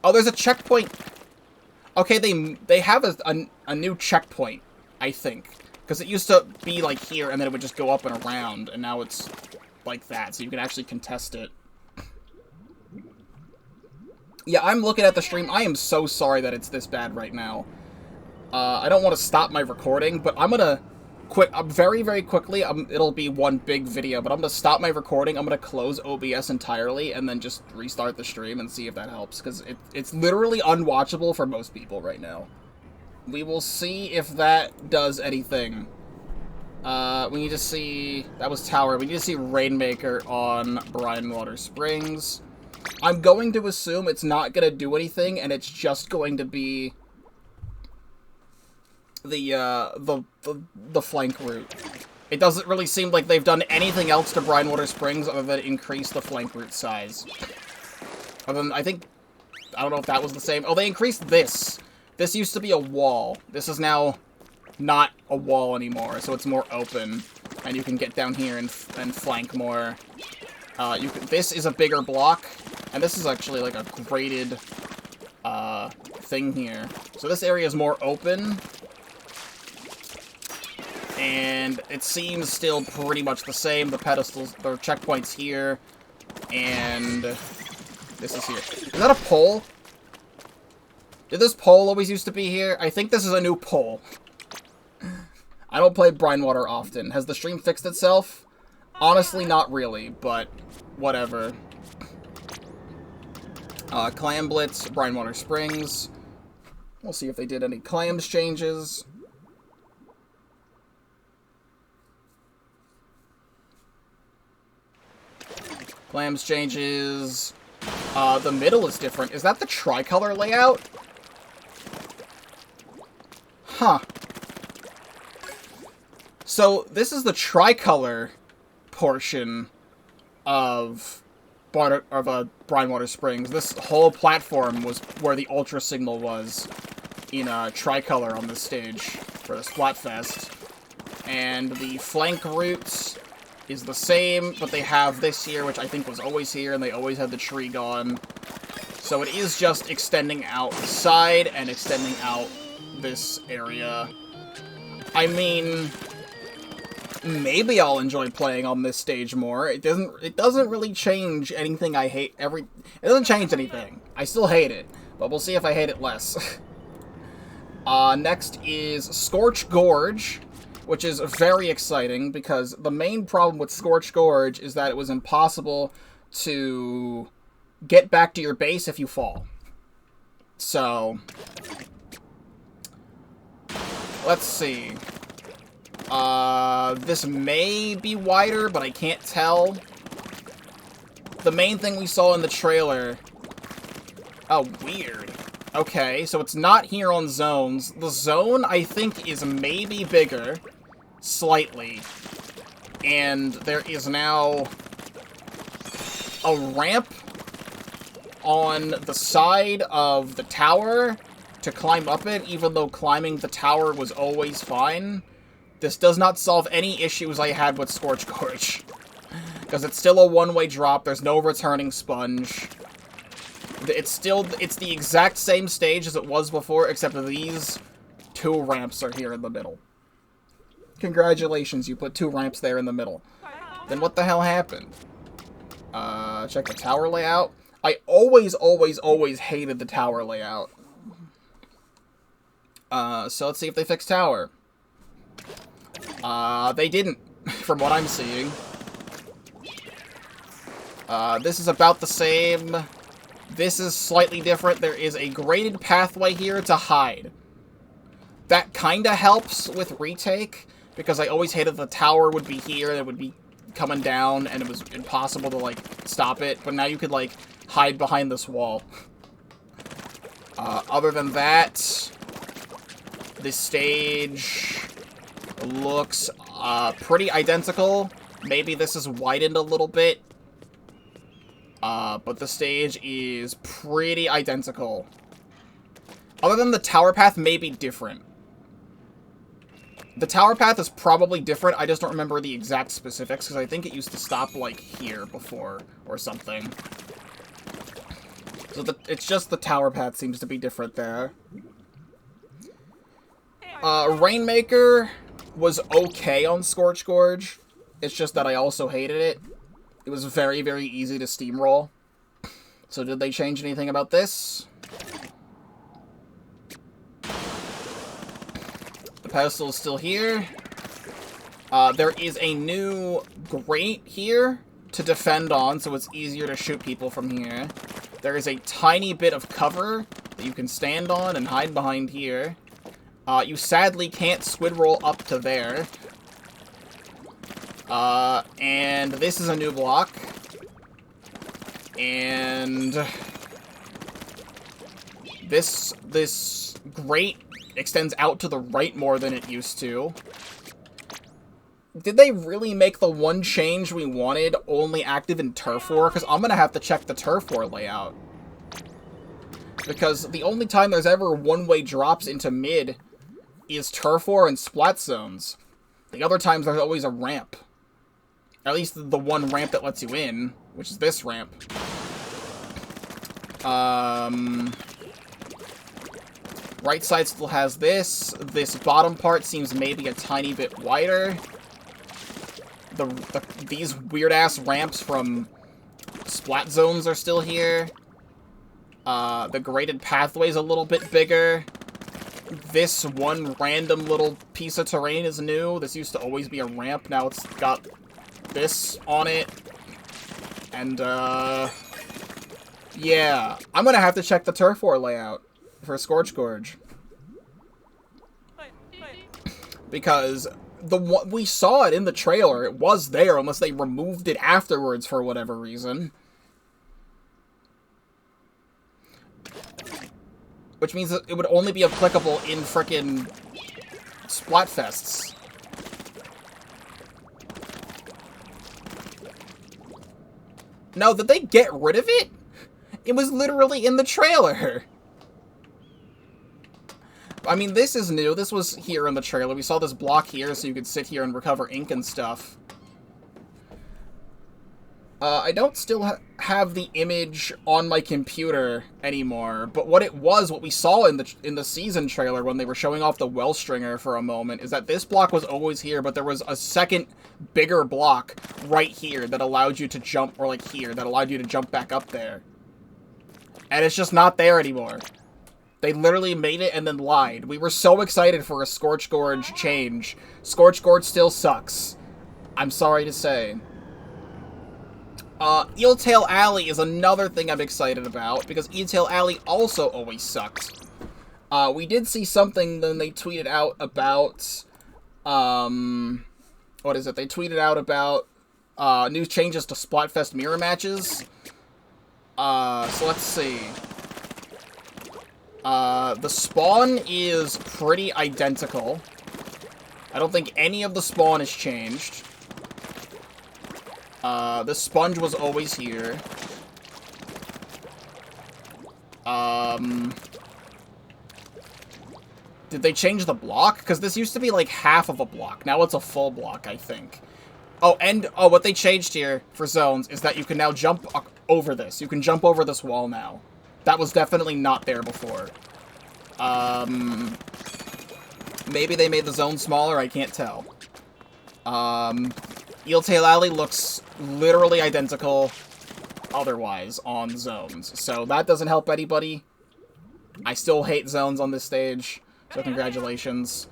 Speaker 1: Oh, there's a checkpoint. Okay, they have a new checkpoint, I think. Because it used to be like here, and then it would just go up and around, and now it's like that, so you can actually contest it. Yeah, I'm looking at the stream. I am so sorry that it's this bad right now. I don't want to stop my recording, but I'm gonna very, very quickly, it'll be one big video, but I'm gonna stop my recording, I'm gonna close OBS entirely, and then just restart the stream and see if that helps, because it's literally unwatchable for most people right now. We will see if that does anything. We need to see... That was Tower. We need to see Rainmaker on Brine Water Springs. I'm going to assume it's not going to do anything, and it's just going to be the flank route. It doesn't really seem like they've done anything else to Brine Water Springs other than increase the flank route size. Other than, I don't know if that was the same. Oh, they increased this. This used to be a wall. This is now not a wall anymore, so it's more open. And you can get down here and flank more. This is a bigger block, and this is actually like a graded thing here. So this area is more open, and it seems still pretty much the same. The pedestals, the checkpoints here, and this is here. Is that a pole? Did this pole always used to be here? I think this is a new pole. I don't play Brine Water often. Has the stream fixed itself? Honestly, not really, but whatever. Clam Blitz, Brinewater Springs. We'll see if they did any clams changes. Clams changes. The middle is different. Is that the tricolor layout? Huh. So, this is the tricolor portion of Brinewater Springs. This whole platform was where the Ultra Signal was in tricolor on this stage for the Splatfest. And the flank route is the same, but they have this here, which I think was always here, and they always had the tree gone. So it is just extending out the side and extending out this area. I mean, maybe I'll enjoy playing on this stage more. It doesn't really change anything I hate. It doesn't change anything. I still hate it, but we'll see if I hate it less. Next is Scorch Gorge, which is very exciting because the main problem with Scorch Gorge is that it was impossible to get back to your base if you fall. So, let's see. This may be wider, but I can't tell. The main thing we saw in the trailer... Oh, weird. Okay, so it's not here on zones. The zone, I think, is maybe bigger. Slightly. And there is now a ramp on the side of the tower to climb up it, even though climbing the tower was always fine. This does not solve any issues I had with Scorch Gorge. Because it's still a one-way drop, there's no returning sponge. It's the exact same stage as it was before, except these two ramps are here in the middle. Congratulations, you put two ramps there in the middle. Then what the hell happened? Check the tower layout. I always hated the tower layout. So let's see if they fix tower. They didn't, from what I'm seeing. This is about the same. This is slightly different. There is a graded pathway here to hide. That kinda helps with retake, because I always hated the tower would be here, and it would be coming down, and it was impossible to, like, stop it. But now you could, like, hide behind this wall. Other than that, this stage looks pretty identical. Maybe this is widened a little bit. But the stage is pretty identical. Other than the tower path may be different. The tower path is probably different, I just don't remember the exact specifics, because I think it used to stop, like, here before, or something. So it's just the tower path seems to be different there. Rainmaker was okay on Scorch Gorge. It's just that I also hated it. It was very, very easy to steamroll. So did they change anything about this? The pedestal is still here. There is a new grate here to defend on, so it's easier to shoot people from here. There is a tiny bit of cover that you can stand on and hide behind here. You sadly can't squid roll up to there. And this is a new block. And this grate extends out to the right more than it used to. Did they really make the one change we wanted only active in Turf War? Because I'm going to have to check the Turf War layout. Because the only time there's ever one-way drops into mid is Turf War and Splat Zones. The other times there's always a ramp. At least the one ramp that lets you in, which is this ramp. Right side still has this. This bottom part seems maybe a tiny bit wider. These weird-ass ramps from Splat Zones are still here. The graded pathway's a little bit bigger. This one random little piece of terrain is new. This used to always be a ramp. Now it's got this on it. And, Yeah, I'm gonna have to check the turf war layout for Scorch Gorge. Because we saw it in the trailer. It was there, unless they removed it afterwards for whatever reason. Which means that it would only be applicable in frickin' Splatfests. No, did they get rid of it? It was literally in the trailer. I mean, this is new. This was here in the trailer. We saw this block here so you could sit here and recover ink and stuff. I don't still have the image on my computer anymore, but what we saw in the season trailer when they were showing off the well stringer for a moment is that this block was always here, but there was a second bigger block right here that allowed you to jump, or like here, that allowed you to jump back up there. And it's just not there anymore. They literally made it and then lied. We were so excited for a Scorch Gorge change. Scorch Gorge still sucks. I'm sorry to say. Eeltail Alley is another thing I'm excited about, because Eeltail Alley also always sucked. We did see something then they tweeted out about, what is it? They tweeted out about, new changes to Splatfest mirror matches. So let's see. The spawn is pretty identical. I don't think any of the spawn has changed. The sponge was always here. Did they change the block? Because this used to be like half of a block. Now it's a full block, I think. Oh, and what they changed here for zones is that you can now jump over this. You can jump over this wall now. That was definitely not there before. Maybe they made the zone smaller, I can't tell. Eeltail Alley looks literally identical otherwise on zones, so that doesn't help anybody. I still hate zones on this stage, so congratulations.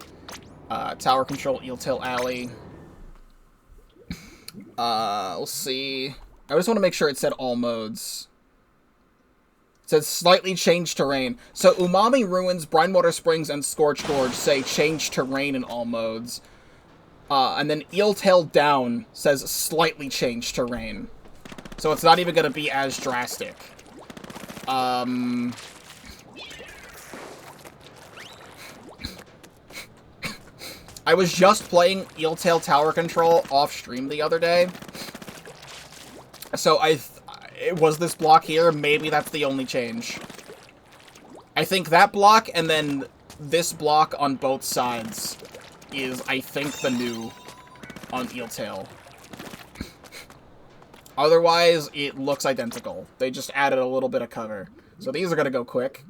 Speaker 1: Tower control, Eeltail Alley. Let's see. I just want to make sure it said all modes. It says slightly changed terrain. So Umami Ruins, Brinewater Springs, and Scorch Gorge say change terrain in all modes. And then Eeltail Down says slightly changed terrain. So it's not even going to be as drastic. I was just playing Eeltail Tower Control off stream the other day. So it was this block here. Maybe that's the only change. I think that block and then this block on both sides is, I think, the new on Eeltail. Otherwise, it looks identical. They just added a little bit of cover. So these are going to go quick.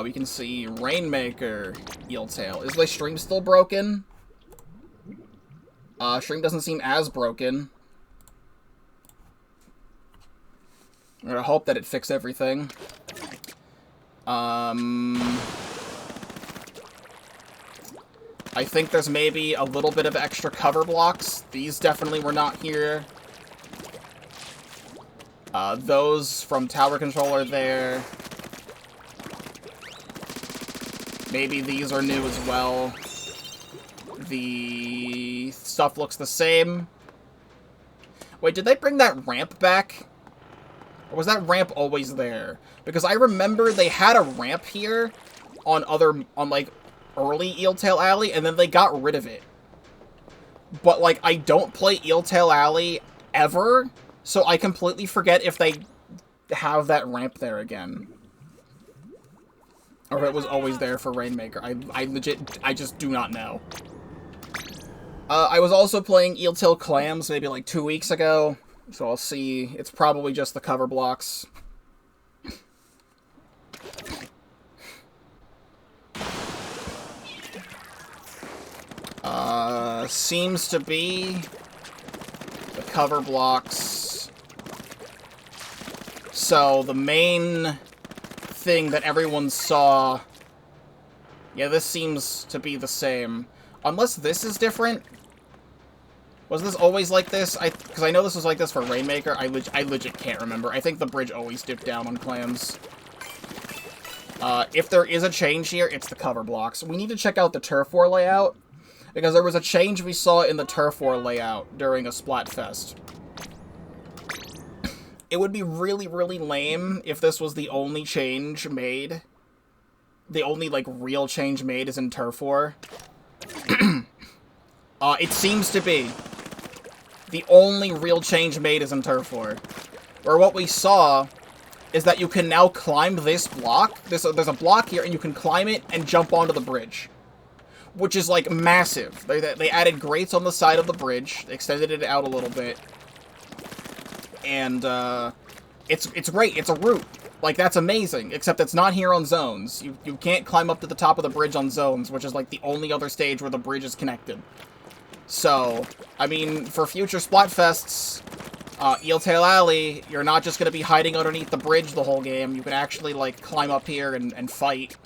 Speaker 1: We can see Rainmaker Eeltail. Is my stream still broken? Stream doesn't seem as broken. I'm going to hope that it fixed everything. I think there's maybe a little bit of extra cover blocks. These definitely were not here. Those from Tower Control are there. Maybe these are new as well. The stuff looks the same. Wait, did they bring that ramp back? Or was that ramp always there? Because I remember they had a ramp here on like, early Eeltail Alley, and then they got rid of it. But, like, I don't play Eeltail Alley ever, so I completely forget if they have that ramp there again. Or if it was always there for Rainmaker. I just do not know. I was also playing Eeltail Clams maybe like 2 weeks ago, so I'll see. It's probably just the cover blocks. Seems to be the cover blocks. So, the main thing that everyone saw... Yeah, this seems to be the same. Unless this is different. Was this always like this? Because I know this was like this for Rainmaker. I legit can't remember. I think the bridge always dipped down on clams. If there is a change here, it's the cover blocks. We need to check out the turf war layout, because there was a change we saw in the turf war layout during a Splatfest. It would be really, really lame if this was the only change made. The only, like, real change made is in turf war. It seems to be. The only real change made is in turf war. Where what we saw is that you can now climb this block. There's a block here, and you can climb it and jump onto the bridge. Which is, like, massive. They added grates on the side of the bridge. They extended it out a little bit. And, it's great. It's a route. Like, that's amazing. Except it's not here on zones. You can't climb up to the top of the bridge on zones, which is, like, the only other stage where the bridge is connected. So, I mean, for future Splatfests, Eeltail Alley, you're not just gonna be hiding underneath the bridge the whole game. You can actually, like, climb up here and fight.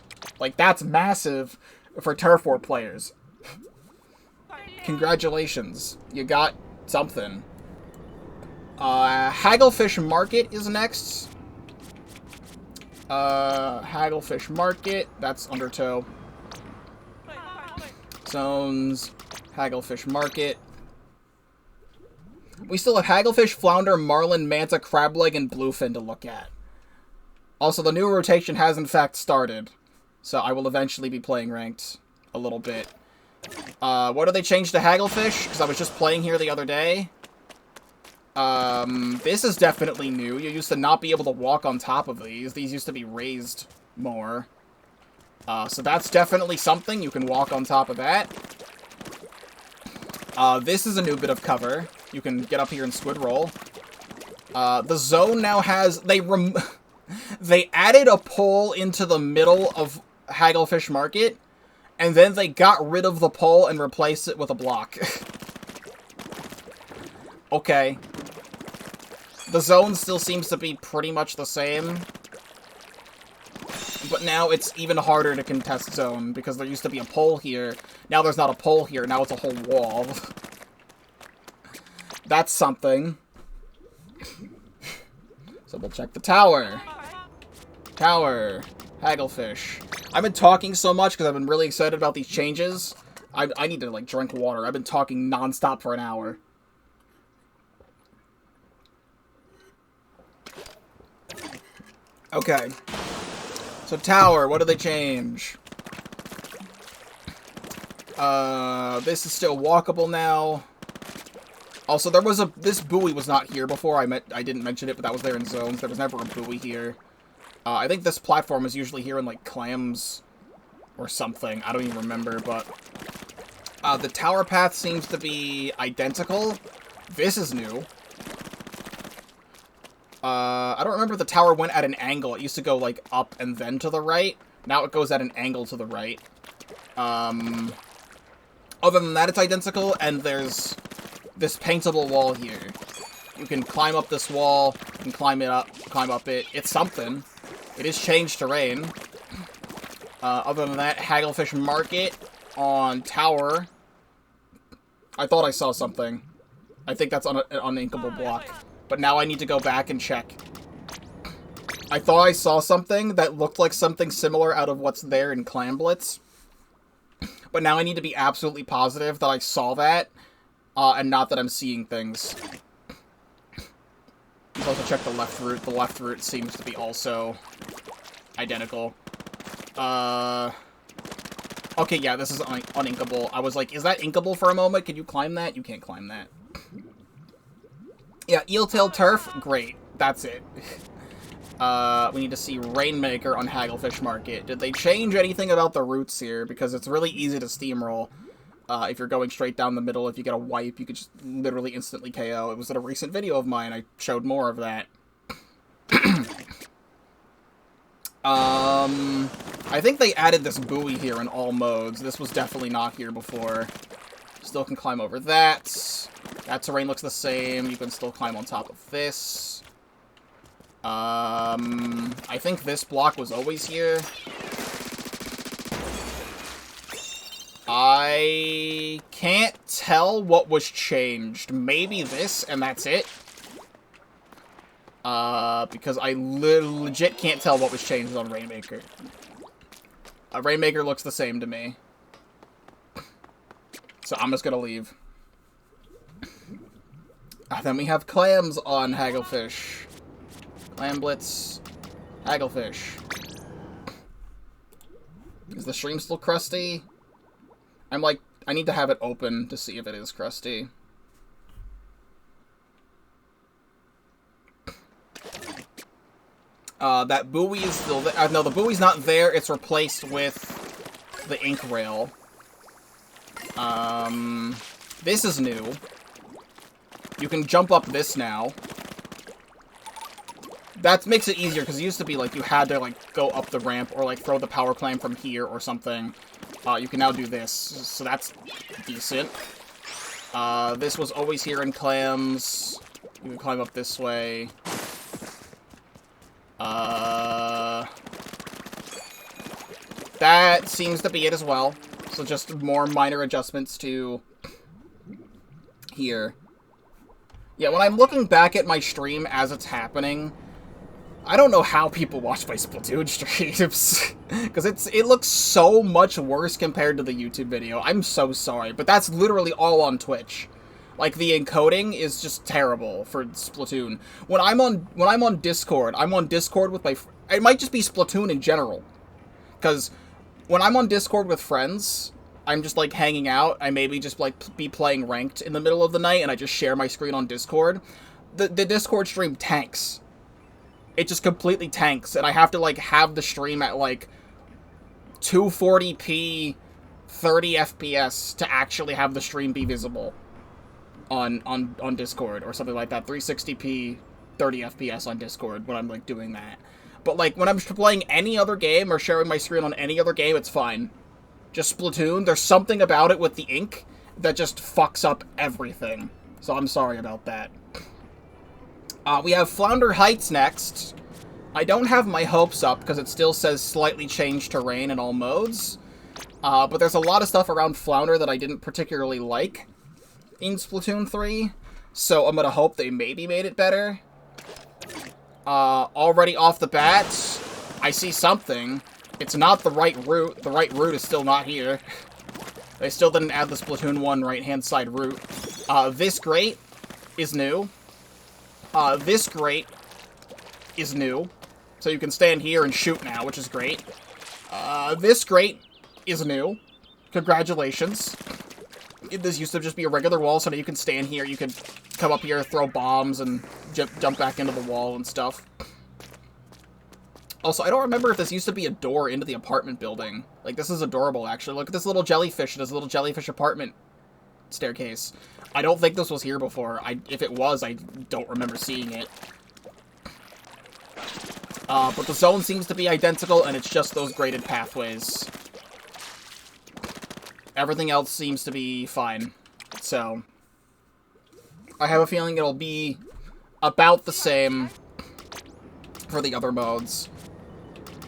Speaker 1: Like, that's massive for Turf War players. Congratulations. You got something. Hagglefish Market is next. Hagglefish Market, that's Undertow. Zones, Hagglefish Market. We still have Hagglefish, Flounder, Marlin, Manta, Crableg, and Bluefin to look at. Also, the new rotation has in fact started, so I will eventually be playing ranked a little bit. What did they change to Hagglefish? Because I was just playing here the other day. This is definitely new. You used to not be able to walk on top of these. These used to be raised more. So that's definitely something. You can walk on top of that. This is a new bit of cover. You can get up here and squid roll. The zone now has... They added a pole into the middle of Hagglefish Market, and then they got rid of the pole and replaced it with a block. Okay. The zone still seems to be pretty much the same. But now it's even harder to contest zone, because there used to be a pole here. Now there's not a pole here, now it's a whole wall. That's something. So we'll check the tower. Tower. Hagglefish. I've been talking so much because I've been really excited about these changes. I need to, like, drink water. I've been talking non-stop for an hour. Okay. So, tower, what did they change? This is still walkable now. Also, there was this buoy was not here before. I didn't mention it, but that was there in zones. There was never a buoy here. I think this platform is usually here in, like, clams or something. I don't even remember, but... the tower path seems to be identical. This is new. I don't remember if the tower went at an angle. It used to go, like, up and then to the right. Now it goes at an angle to the right. Other than that, it's identical, and there's this paintable wall here. You can climb up this wall, and climb up it. It's something. It is changed terrain. Other than that, Hagglefish Market on tower. I thought I saw something. I think that's on an uninkable block. But now I need to go back and check. I thought I saw something that looked like something similar out of what's there in Clam Blitz. But now I need to be absolutely positive that I saw that, and not that I'm seeing things. Let's also check the left route. The left route seems to be also identical. Okay, yeah, this is uninkable. I was like, is that inkable for a moment? Can you climb that? You can't climb that. Yeah, Eeltail Turf, great. That's it. We need to see Rainmaker on Hagglefish Market. Did they change anything about the routes here? Because it's really easy to steamroll. If you're going straight down the middle, if you get a wipe, you could just literally instantly KO. It was in a recent video of mine. I showed more of that. I think they added this buoy here in all modes. This was definitely not here before. Still can climb over that. That terrain looks the same. You can still climb on top of this. I think this block was always here. I can't tell what was changed. Maybe this, and that's it. Because I legit can't tell what was changed on Rainmaker. Rainmaker looks the same to me. So I'm just gonna leave. Then we have clams on Hagglefish. Clamblets. Hagglefish. Is the stream still crusty? I'm like, I need to have it open to see if it is crusty. That buoy is still there. No, the buoy's not there. It's replaced with the ink rail. This is new. You can jump up this now. That makes it easier, because it used to be, like, you had to, like, go up the ramp or, like, throw the power clam from here or something. You can now do this, so that's decent. This was always here in clams. You can climb up this way. That seems to be it as well. So just more minor adjustments to here. Yeah, when I'm looking back at my stream as it's happening, I don't know how people watch my Splatoon streams. Because it looks so much worse compared to the YouTube video. I'm so sorry, but that's literally all on Twitch. Like, the encoding is just terrible for Splatoon. When I'm on Discord, I'm on Discord with my... It might just be Splatoon in general. Because when I'm on Discord with friends, I'm just, like, hanging out. I maybe just, like, be playing ranked in the middle of the night, and I just share my screen on Discord. The Discord stream tanks. It just completely tanks, and I have to, like, have the stream at, like, 240p, 30 FPS to actually have the stream be visible on Discord, or something like that. 360p, 30 FPS on Discord when I'm, like, doing that. But, like, when I'm playing any other game or sharing my screen on any other game, it's fine. Just Splatoon, there's something about it with the ink that just fucks up everything. So I'm sorry about that. We have Flounder Heights next. I don't have my hopes up because it still says slightly changed terrain in all modes. But there's a lot of stuff around Flounder that I didn't particularly like in Splatoon 3. So I'm going to hope they maybe made it better. Already off the bat, I see something. It's not the right route. The right route is still not here. They still didn't add the Splatoon 1 right-hand side route. This grate is new. This grate is new. So you can stand here and shoot now, which is great. This grate is new. Congratulations. This used to just be a regular wall, so now you can stand here, you can come up here, throw bombs, and jump back into the wall and stuff. Also, I don't remember if this used to be a door into the apartment building. Like, this is adorable, actually. Look at this little jellyfish. It has a little jellyfish apartment staircase. I don't think this was here before. If it was, I don't remember seeing it. But the zone seems to be identical, and it's just those graded pathways. Everything else seems to be fine. So, I have a feeling it'll be about the same for the other modes.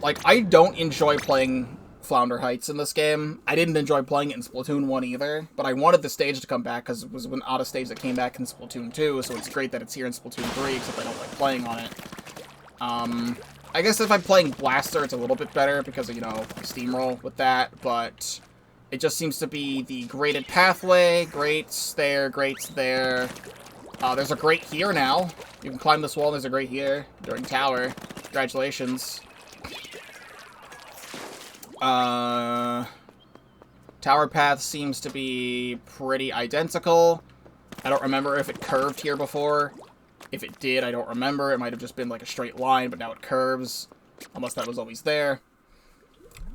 Speaker 1: Like, I don't enjoy playing Flounder Heights in this game. I didn't enjoy playing it in Splatoon 1 either, but I wanted the stage to come back because it was an out-of-stage that came back in Splatoon 2, so it's great that it's here in Splatoon 3, except I don't like playing on it. I guess if I'm playing Blaster, it's a little bit better because, you know, steamroll with that, but it just seems to be the graded pathway. Grates there, grates there. There's a grate here now. You can climb this wall, there's a grate here during tower. Congratulations. Tower path seems to be pretty identical. I don't remember if it curved here before. If it did, I don't remember. It might have just been like a straight line, but now it curves. Unless that was always there.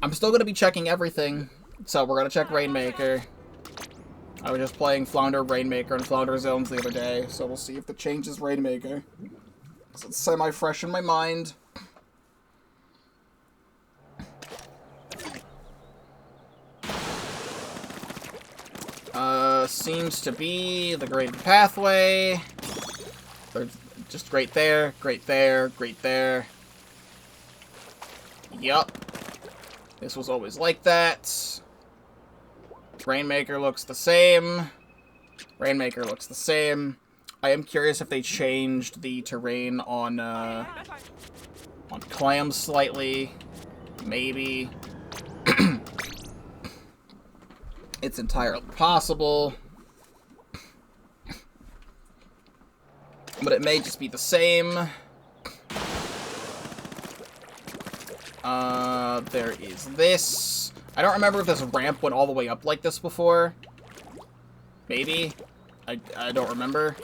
Speaker 1: I'm still going to be checking everything. So we're going to check Rainmaker. I was just playing Flounder, Rainmaker, and Flounder Zones the other day. So we'll see if it changes Rainmaker. So it's semi-fresh in my mind. Seems to be the graded pathway. They're just great there, great there, great there. Yup. This was always like that. Rainmaker looks the same. Rainmaker looks the same. I am curious if they changed the terrain on clams slightly. Maybe. It's entirely possible. But it may just be the same. There is this. I don't remember if this ramp went all the way up like this before. Maybe. I don't remember.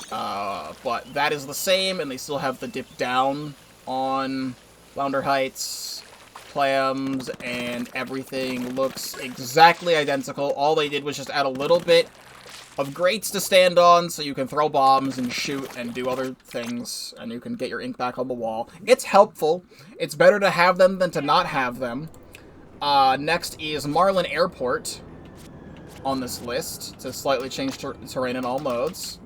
Speaker 1: But that is the same, and they still have the dip down on Flounder Heights, clams, and everything looks exactly identical. All they did was just add a little bit of grates to stand on so you can throw bombs and shoot and do other things, and you can get your ink back on the wall. It's helpful. It's better to have them than to not have them. Next is Marlin Airport on this list to slightly change terrain in all modes.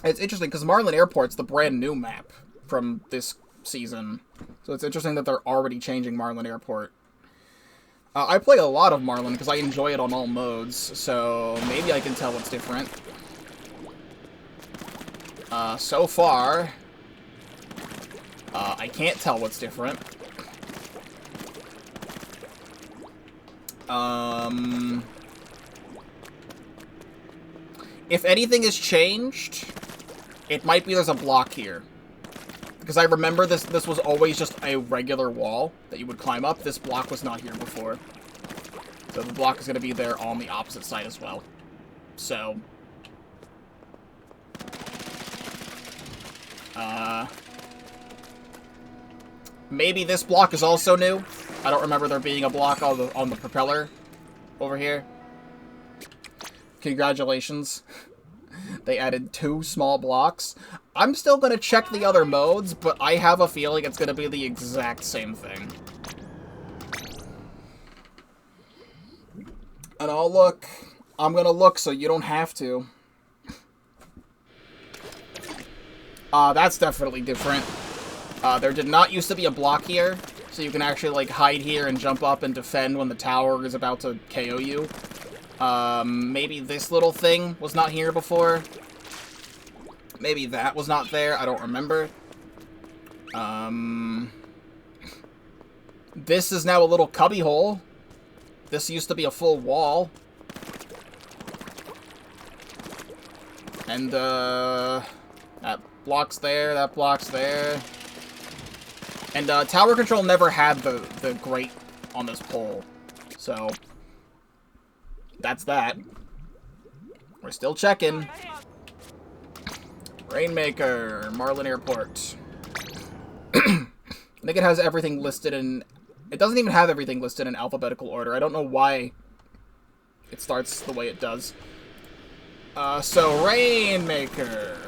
Speaker 1: It's interesting because Marlin Airport's the brand new map from this season, so it's interesting that they're already changing Marlin Airport. I play a lot of Marlin because I enjoy it on all modes, so maybe I can tell what's different. So far, I can't tell what's different. If anything has changed, it might be there's a block here. Because I remember this was always just a regular wall that you would climb up. This block was not here before. So the block is going to be there on the opposite side as well. So. Maybe this block is also new. I don't remember there being a block on the propeller over here. Congratulations. They added 2 small blocks. I'm still going to check the other modes, but I have a feeling it's going to be the exact same thing. And I'll look. I'm going to look so you don't have to. That's definitely different. There did not used to be a block here, so you can actually, like, hide here and jump up and defend when the tower is about to KO you. Maybe this little thing was not here before. Maybe that was not there. I don't remember. This is now a little cubby hole. This used to be a full wall. And, that block's there, that block's there. And, tower control never had the grate on this pole. So, that's that. We're still checking. Rainmaker, Marlin Airport. I think it has everything listed in... It doesn't even have everything listed in alphabetical order. I don't know why it starts the way it does. So, Rainmaker.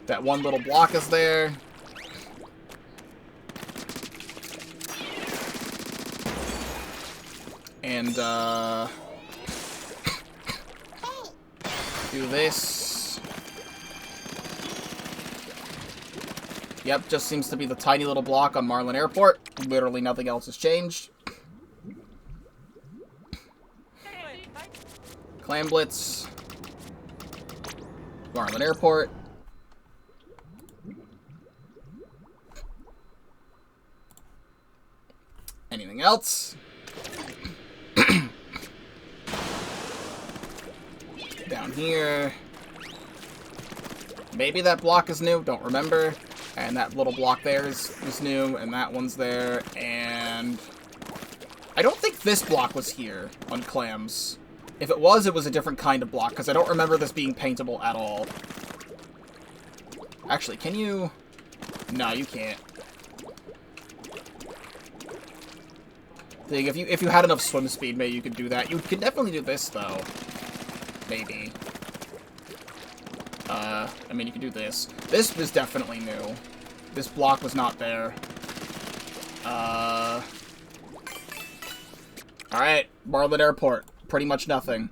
Speaker 1: That one little block is there. And, do this. Yep, just seems to be the tiny little block on Marlin Airport. Literally nothing else has changed. Clam Blitz. Marlin Airport. Anything else? Down here. Maybe that block is new, don't remember. And that little block there is new, and that one's there, and... I don't think this block was here on clams. If it was a different kind of block, because I don't remember this being paintable at all. Actually, can you... No, you can't. If you had enough swim speed, maybe you could do that. You could definitely do this, though. Maybe. I mean, you could do this. This was definitely new. This block was not there. Alright, Marlin Airport. Pretty much nothing.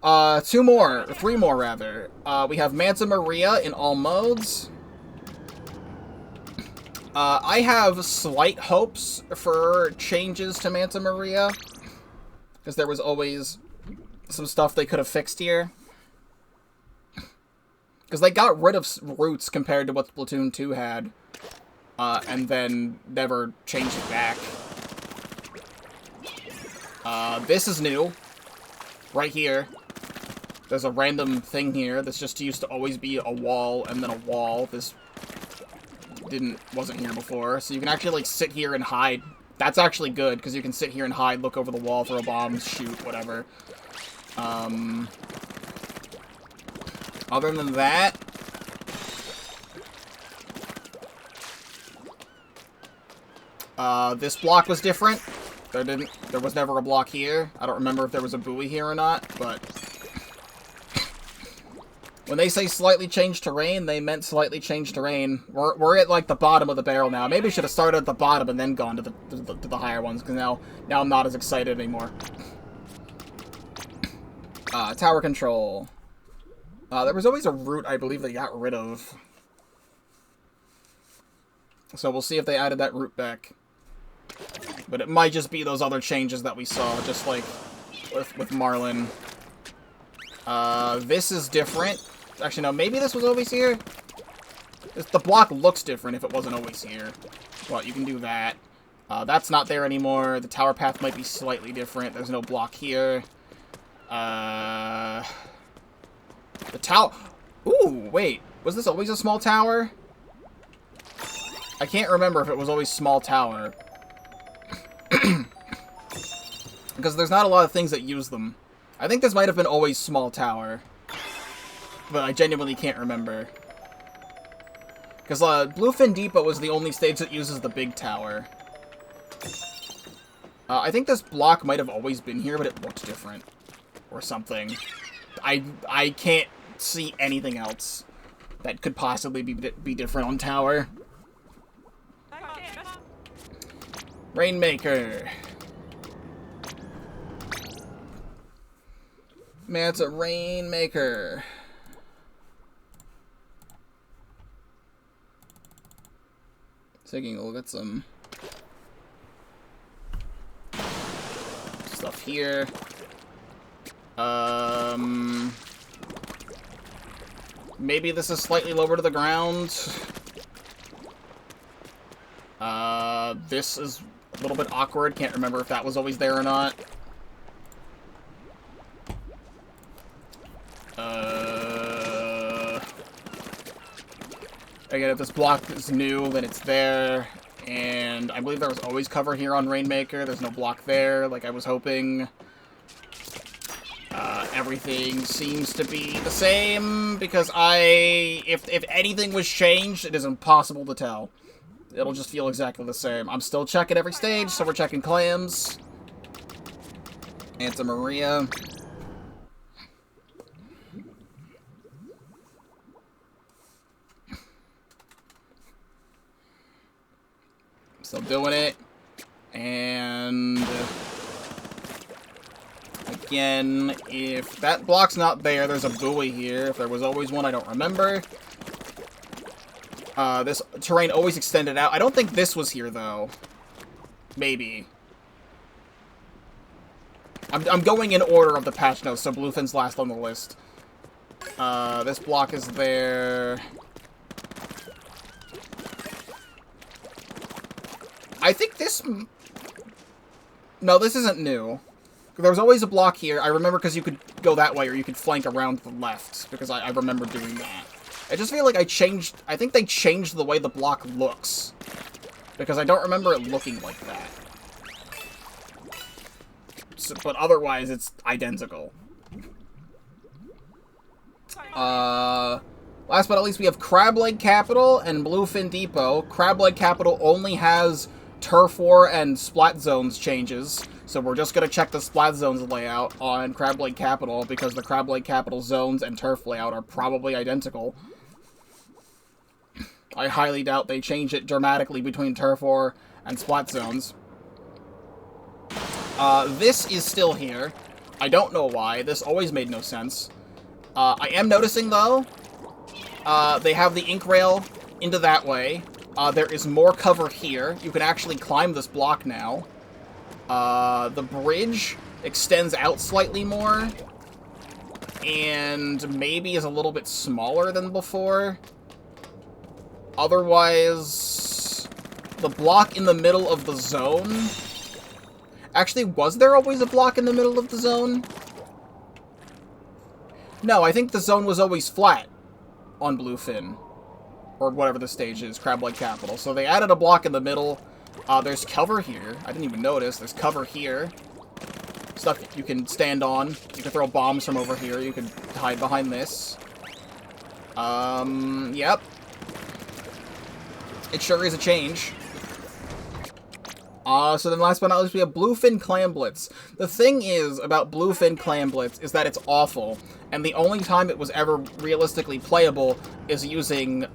Speaker 1: Three more rather. We have Manta Maria in all modes. I have slight hopes for changes to Manta Maria, because there was always some stuff they could have fixed here. Because they got rid of roots compared to what Splatoon 2 had, and then never changed it back. This is new. Right here. There's a random thing here that's just used to always be a wall and then a wall. This wasn't here before. So you can actually, like, sit here and hide. That's actually good, because you can sit here and hide, look over the wall, throw bombs, shoot, whatever. Other than that, this block was different. There was never a block here. I don't remember if there was a buoy here or not, but when they say slightly changed terrain, they meant slightly changed terrain. We're at, like, the bottom of the barrel now. Maybe we should have started at the bottom and then gone to the higher ones, because now I'm not as excited anymore. Tower control. There was always a route I believe they got rid of. So we'll see if they added that route back. But it might just be those other changes that we saw, just like with Marlin. This is different. Actually, no, maybe this was always here? The block looks different if it wasn't always here. But you can do that. That's not there anymore. The tower path might be slightly different. There's no block here. The tower... Ooh, wait. Was this always a small tower? I can't remember if it was always small tower. Because there's not a lot of things that use them. I think this might have been always small tower. But I genuinely can't remember. Because Bluefin Depot was the only stage that uses the big tower. I think this block might have always been here, but it looked different. Or something. I can't see anything else that could possibly be different on tower. Rainmaker. Man, it's a Rainmaker. Taking a look at some stuff here. Maybe this is slightly lower to the ground. This is a little bit awkward. Can't remember if that was always there or not. Again, if this block is new, then it's there. And I believe there was always cover here on Rainmaker. There's no block there, like I was hoping. Everything seems to be the same, because if anything was changed, it is impossible to tell. It'll just feel exactly the same. I'm still checking every stage, so we're checking clams. Manta Maria. Still doing it. And again, if that block's not there, there's a buoy here. If there was always one, I don't remember. This terrain always extended out. I don't think this was here, though. Maybe. I'm going in order of the patch notes, so Bluefin's last on the list. This block is there. I think this... No, this isn't new. There was always a block here. I remember because you could go that way, or you could flank around to the left, because I remember doing that. I just feel like I think they changed the way the block looks. Because I don't remember it looking like that. So, but otherwise, it's identical. Last but not least, we have Crableg Capital and Bluefin Depot. Crableg Capital only has Turf War and Splat Zones changes. So we're just going to check the Splat Zones layout on Crableg Capital, because the Crableg Capital zones and turf layout are probably identical. I highly doubt they change it dramatically between Turf War and Splat Zones. This is still here. I don't know why. This always made no sense. I am noticing, though, they have the ink rail into that way. There is more cover here. You can actually climb this block now. The bridge extends out slightly more. And maybe is a little bit smaller than before. Otherwise, the block in the middle of the zone... Actually, was there always a block in the middle of the zone? No, I think the zone was always flat on Bluefin. Or whatever the stage is, Crableg Capital. So they added a block in the middle. There's cover here. I didn't even notice. There's cover here. Stuff you can stand on. You can throw bombs from over here. You can hide behind this. Yep. It sure is a change. So then last but not least, we have Bluefin Clam Blitz. The thing is about Bluefin Clam Blitz is that it's awful. And the only time it was ever realistically playable is using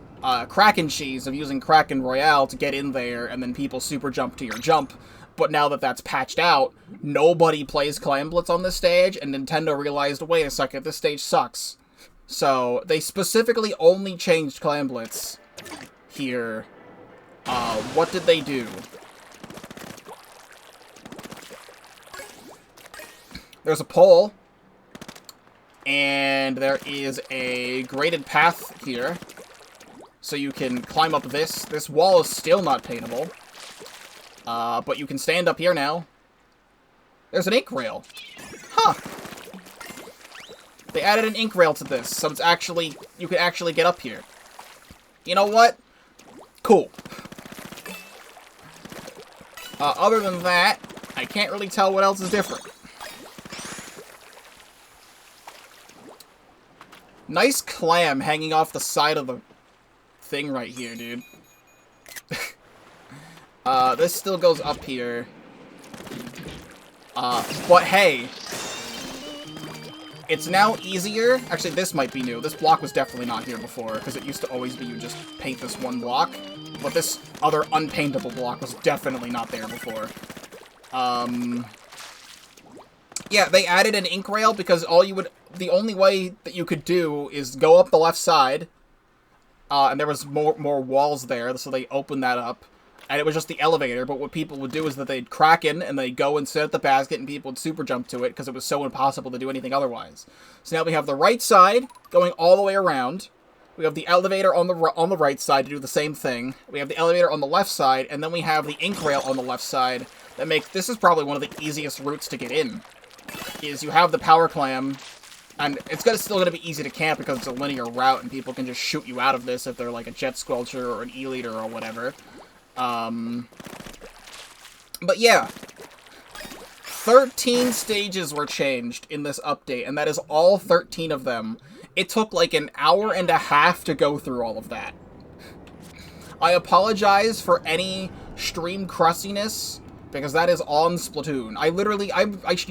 Speaker 1: Kraken Cheese, of using Kraken Royale to get in there, and then people super jump to your jump. But now that that's patched out, nobody plays Clam Blitz on this stage, and Nintendo realized, wait a second, this stage sucks. So, they specifically only changed Clam Blitz here. What did they do? There's a pole, and there is a graded path here, so you can climb up this. This wall is still not paintable. But you can stand up here now. There's an ink rail. Huh. They added an ink rail to this, so it's actually, you can actually get up here. You know what? Cool. Other than that, I can't really tell what else is different. Nice clam hanging off the side of the thing right here, dude. This still goes up here. But hey, it's now easier. Actually, this might be new. This block was definitely not here before, because it used to always be you just paint this one block. But this other unpaintable block was definitely not there before. Yeah, they added an ink rail because the only way that you could do is go up the left side. And there was more walls there, so they opened that up. And it was just the elevator, but what people would do is that they'd crack in, and they'd go and sit at the basket, and people would super jump to it, because it was so impossible to do anything otherwise. So now we have the right side, going all the way around. We have the elevator on the right side to do the same thing. We have the elevator on the left side, and then we have the ink rail on the left side. This is probably one of the easiest routes to get in. Is you have the power clam, and it's still going to be easy to camp, because it's a linear route, and people can just shoot you out of this if they're like a jet squelcher or an e-liter or whatever. But yeah, 13 stages were changed in this update, and that is all 13 of them. It took like an hour and a half to go through all of that. I apologize for any stream crustiness, because that is on Splatoon. I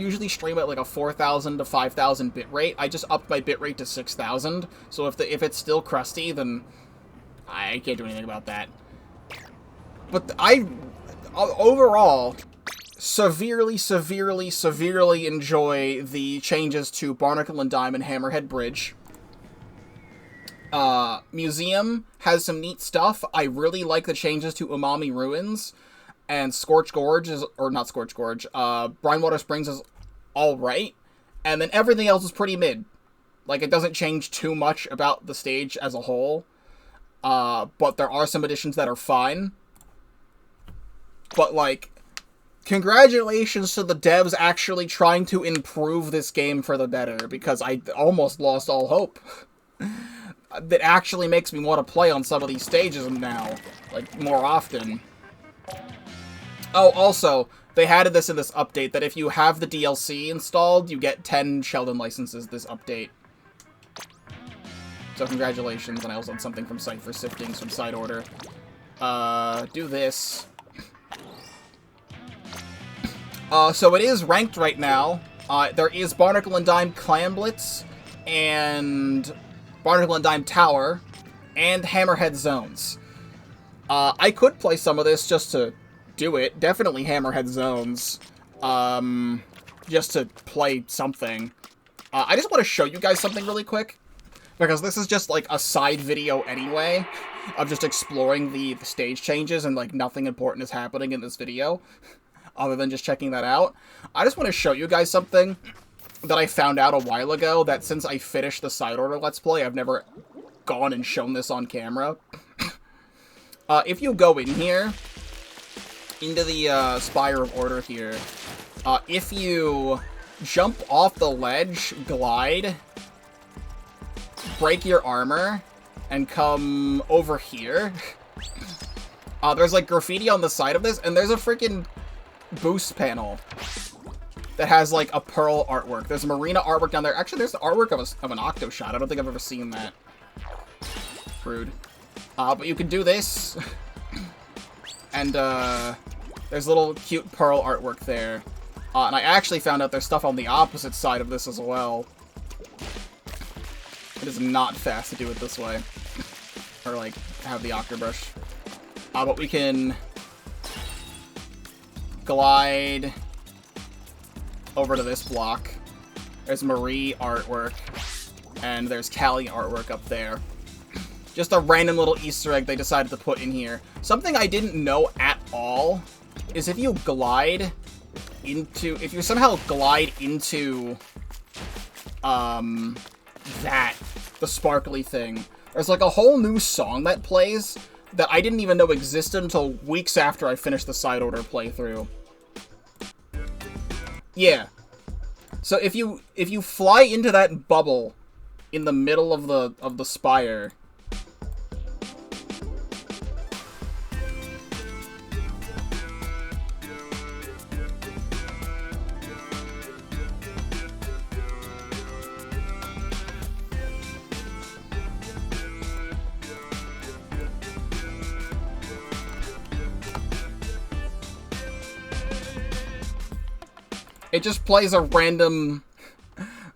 Speaker 1: usually stream at like a 4,000 to 5,000 bitrate. I just upped my bitrate to 6,000, so if it's still crusty, then I can't do anything about that. But overall, severely enjoy the changes to Barnacle and Dime and Hammerhead Bridge. Museum has some neat stuff. I really like the changes to Umami Ruins, and Scorch Gorge not Scorch Gorge, Brinewater Springs is alright, and then everything else is pretty mid. Like, it doesn't change too much about the stage as a whole, but there are some additions that are fine. But, like, congratulations to the devs actually trying to improve this game for the better, because I almost lost all hope. That actually makes me want to play on some of these stages now, like, more often. Oh, also, they added this in this update, that if you have the DLC installed, you get 10 Sheldon licenses this update. So congratulations, and I also had something from Site for Sifting, some side order. Do this. So it is ranked right now. There is Barnacle and Dime Clam Blitz, and Barnacle and Dime Tower, and Hammerhead Zones. I could play some of this just to do it. Definitely Hammerhead Zones. just to play something. I just want to show you guys something really quick, because this is just, like, a side video anyway, of just exploring the stage changes, and, like, nothing important is happening in this video, other than just checking that out. I just want to show you guys something that I found out a while ago, that since I finished the Side Order Let's Play, I've never gone and shown this on camera. If you go in here, into the Spire of Order here, if you jump off the ledge, glide, break your armor, and come over here, there's, like, graffiti on the side of this, and there's a freaking boost panel that has, like, a pearl artwork. There's a marina artwork down there. Actually, there's the artwork of an octo shot. I don't think I've ever seen that. Rude. But you can do this. And, there's little cute pearl artwork there. And I actually found out there's stuff on the opposite side of this as well. It is not fast to do it this way. Or, like, have the octobrush. But we can glide over to this block. There's Marie artwork. And there's Callie artwork up there. Just a random little Easter egg they decided to put in here. Something I didn't know at all is if you glide into... If you somehow glide into... the sparkly thing. There's, like, a whole new song that plays that I didn't even know existed until weeks after I finished the Side Order playthrough. Yeah. So if you fly into that bubble in the middle of the spire, it just plays a random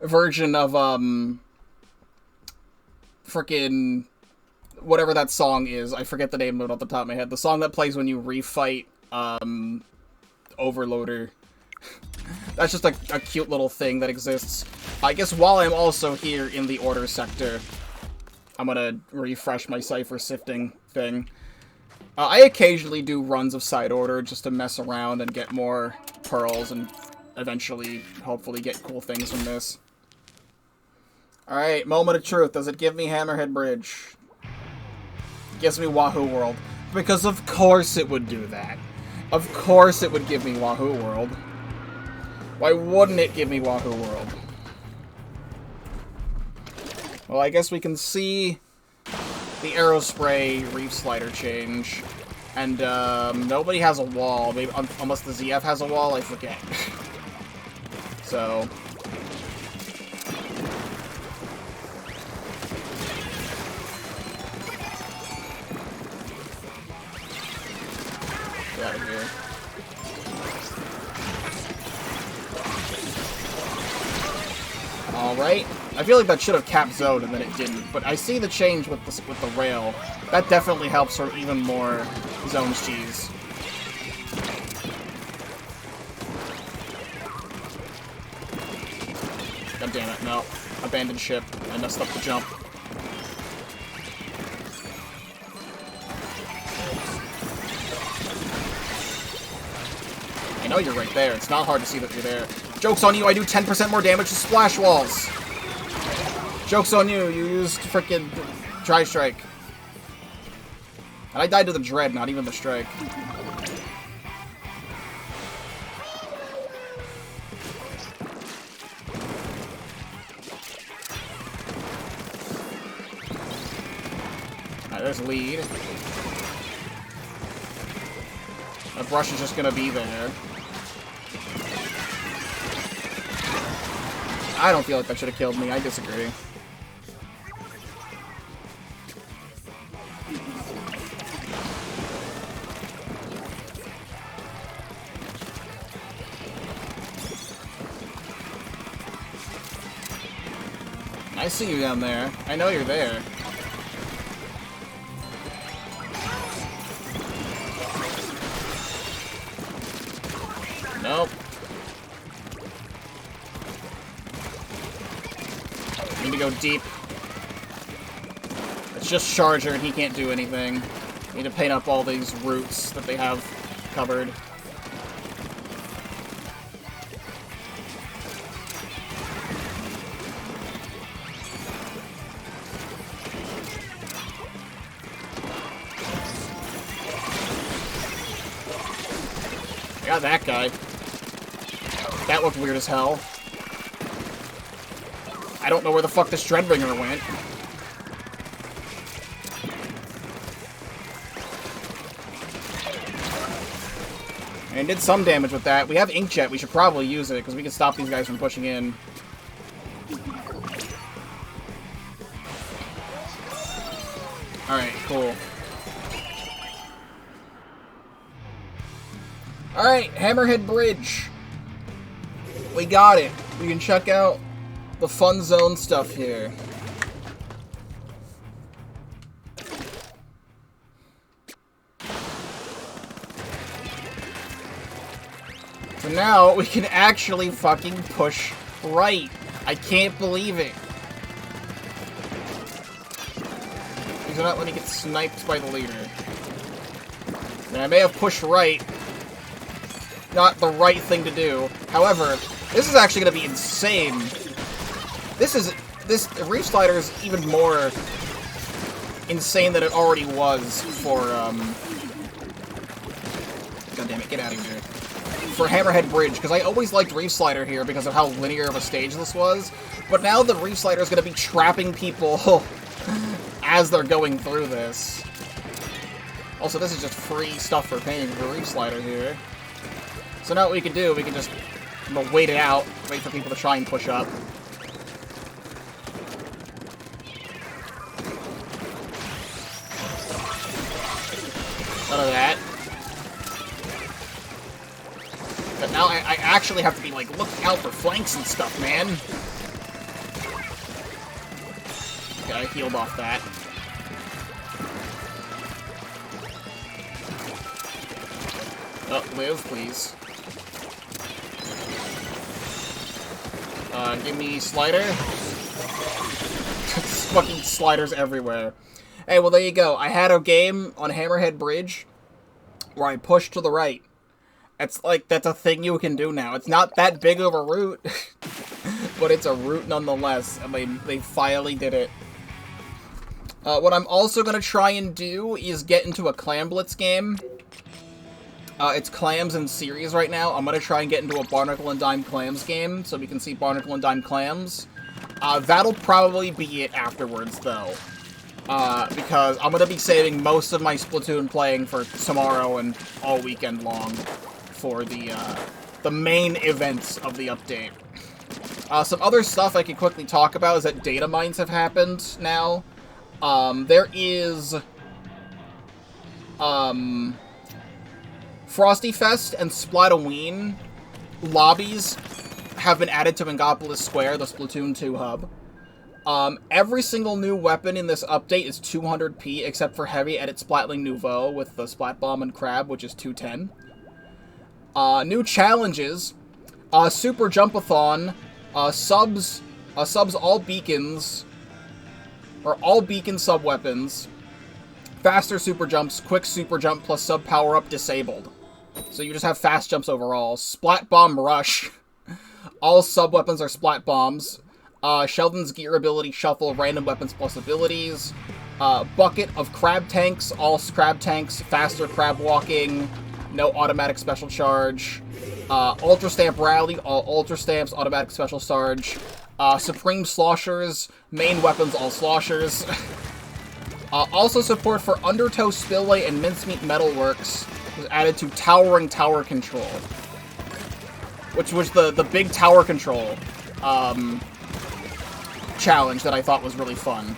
Speaker 1: version of, frickin' whatever that song is. I forget the name of it off the top of my head. The song that plays when you refight, Overloader. That's just a cute little thing that exists. I guess while I'm also here in the Order sector, I'm gonna refresh my Cypher sifting thing. I occasionally do runs of Side Order just to mess around and get more pearls and eventually, hopefully, get cool things from this. Alright, moment of truth. Does it give me Hammerhead Bridge? It gives me Wahoo World. Because of course it would do that. Of course it would give me Wahoo World. Why wouldn't it give me Wahoo World? Well, I guess we can see the Aerospray Reef Slider change. And, nobody has a wall. Maybe, unless the ZF has a wall, I forget. So... get out of here. Alright. I feel like that should have capped zone and then it didn't, but I see the change with the rail. That definitely helps for even more zones cheese. God damn it, no. Abandoned ship. I messed up the jump. I know you're right there. It's not hard to see that you're there. Joke's on you, I do 10% more damage to splash walls! Joke's on you, you used frickin' Tri-Strike. And I died to the Dread, not even the Strike. Alright, there's lead. That brush is just gonna be there. I don't feel like that should have killed me. I disagree. I see you down there. I know you're there. Nope. go deep. It's just Charger, and he can't do anything. Need to paint up all these routes that they have covered. I got that guy. That looked weird as hell. I don't know where the fuck this Dreadbringer went. And did some damage with that. We have Inkjet. We should probably use it, because we can stop these guys from pushing in. Alright, cool. Alright, Hammerhead Bridge. We got it. We can check out the fun zone stuff here. So now we can actually fucking push right. I can't believe it. These are not letting me get sniped by the leader. I mean, I may have pushed right. Not the right thing to do. However, this is actually going to be insane. This Reef Slider is even more insane than it already was for, God damn it, get out of here. For Hammerhead Bridge, because I always liked Reef Slider here because of how linear of a stage this was, but now the Reef Slider is going to be trapping people as they're going through this. Also, this is just free stuff for paying for Reef Slider here. So now what we can do, we can just wait it out, wait for people to try and push up. None of that. But now I actually have to be, like, looking out for flanks and stuff, man. Okay, I healed off that. Oh, live, please. Give me Slider. Fucking sliders everywhere. Hey, well, there you go. I had a game on Hammerhead Bridge where I pushed to the right. It's like, that's a thing you can do now. It's not that big of a route, but it's a route nonetheless, and they finally did it. What I'm also going to try and do is get into a Clam Blitz game. It's Clams in series right now. I'm going to try and get into a Barnacle and Dime Clams game, so we can see Barnacle and Dime Clams. That'll probably be it afterwards, though. Because I'm going to be saving most of my Splatoon playing for tomorrow and all weekend long for the main events of the update. Some other stuff I can quickly talk about is that data mines have happened now. There is Frosty Fest and Splatoween lobbies have been added to Mengopolis Square, the Splatoon 2 hub. Every single new weapon in this update is 200p, except for Heavy Edit Splatling Nouveau with the Splat Bomb and Crab, which is 210. New challenges, Super Jumpathon, subs all beacons, or all beacon sub-weapons, faster super jumps, quick super jump plus sub power-up disabled. So you just have fast jumps overall. Splat Bomb Rush, all sub-weapons are Splat Bombs. Sheldon's Gear ability Shuffle, random weapons plus abilities. Bucket of Crab Tanks, all Crab Tanks, faster crab walking, no automatic special charge. Ultra Stamp Rally, all Ultra Stamps, automatic special charge. Supreme Sloshers, main weapons, all Sloshers. Also support for Undertow Spillway and Mincemeat Metalworks was added to Towering Tower Control, which was the big tower control challenge that I thought was really fun.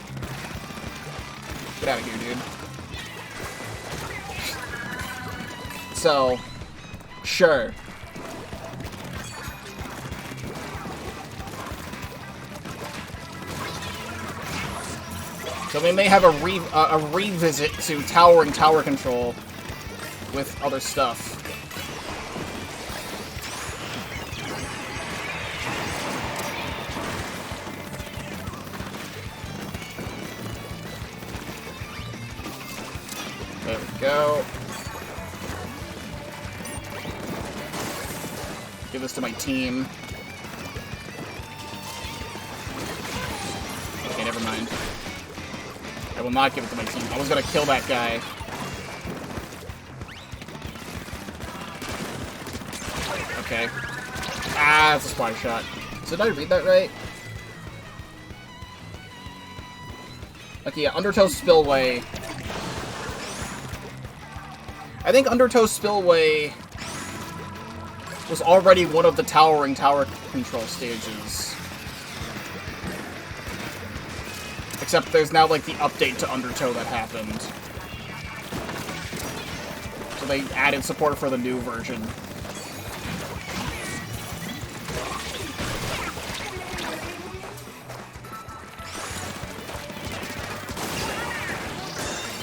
Speaker 1: Get out of here, dude. So, sure. So we may have a revisit to Towering Tower Control with other stuff. go. Give this to my team. Okay, never mind. I will not give it to my team. I was gonna kill that guy. Okay. Ah, that's a splatter shot. So did I read that right? Okay, yeah, Undertow Spillway. I think Undertow Spillway was already one of the towering tower control stages. Except there's now, like, the update to Undertow that happened. So they added support for the new version.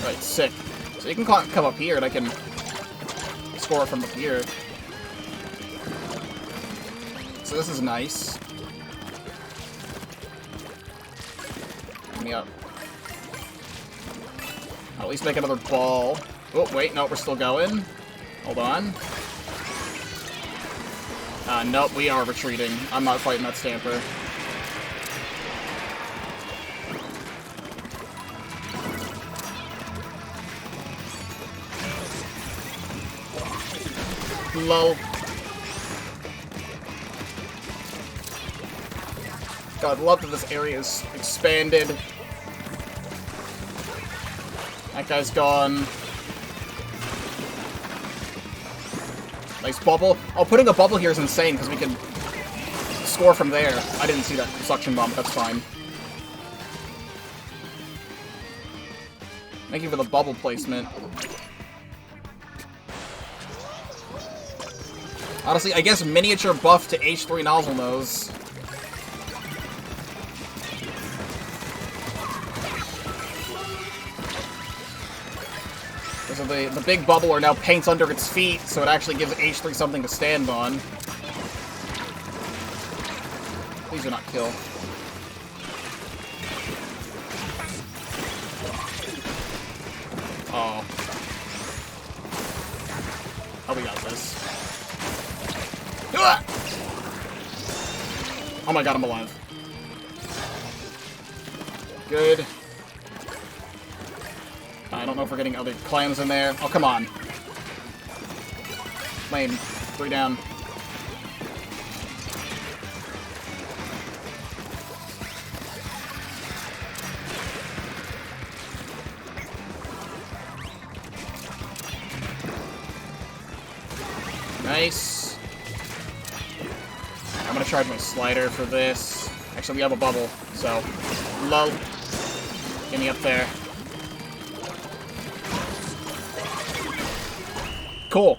Speaker 1: Right, sick. So you can come up here and I can score from up here. So this is nice. Get me up. I'll at least make another ball. Oh, wait, no, we're still going. Hold on. Nope, we are retreating. I'm not fighting that Stamper. Lol. God, I love that this area is expanded. That guy's gone. Nice bubble. Oh, putting a bubble here is insane, because we can score from there. I didn't see that suction bomb, but that's fine. Thank you for the bubble placement. Honestly, I guess miniature buff to H3 Nozzle Nose. So the big bubbler now paints under its feet, so it actually gives H3 something to stand on. Please do not kill. Oh. Oh, we got this. Oh my god, I'm alive. Good. I don't know if we're getting other clams in there. Oh, come on. Lane. 3 down. Nice. I'm gonna charge my slider for this. Actually, we have a bubble, so... Lol. Get me up there. Cool.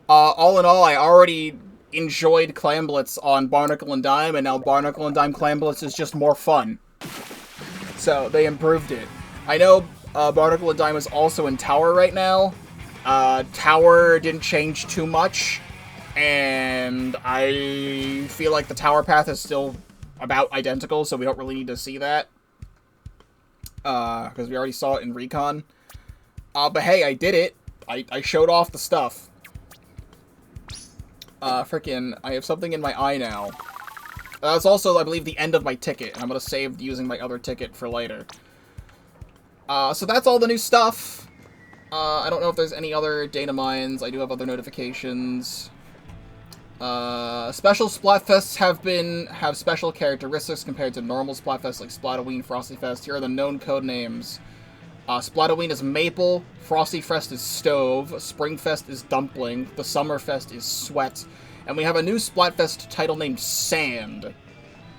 Speaker 1: All in all, I already enjoyed Clamblitz on Barnacle and Dime, and now Barnacle and Dime Clamblitz is just more fun. So, they improved it. I know Barnacle and Dime is also in Tower right now. Tower didn't change too much, and I feel like the Tower path is still about identical, so we don't really need to see that. Because we already saw it in Recon. But hey, I did it. I showed off the stuff. Frickin', I have something in my eye now. That's also, I believe, the end of my ticket, and I'm gonna save using my other ticket for later. So that's all the new stuff. I don't know if there's any other data mines. I do have other notifications. Special Splatfests have special characteristics compared to normal Splatfests like Splatoween, Frostyfest. Here are the known code names. Splatoween is Maple, Frostyfest is Stove, Springfest is Dumpling, the Summerfest is Sweat, and we have a new Splatfest title named Sand,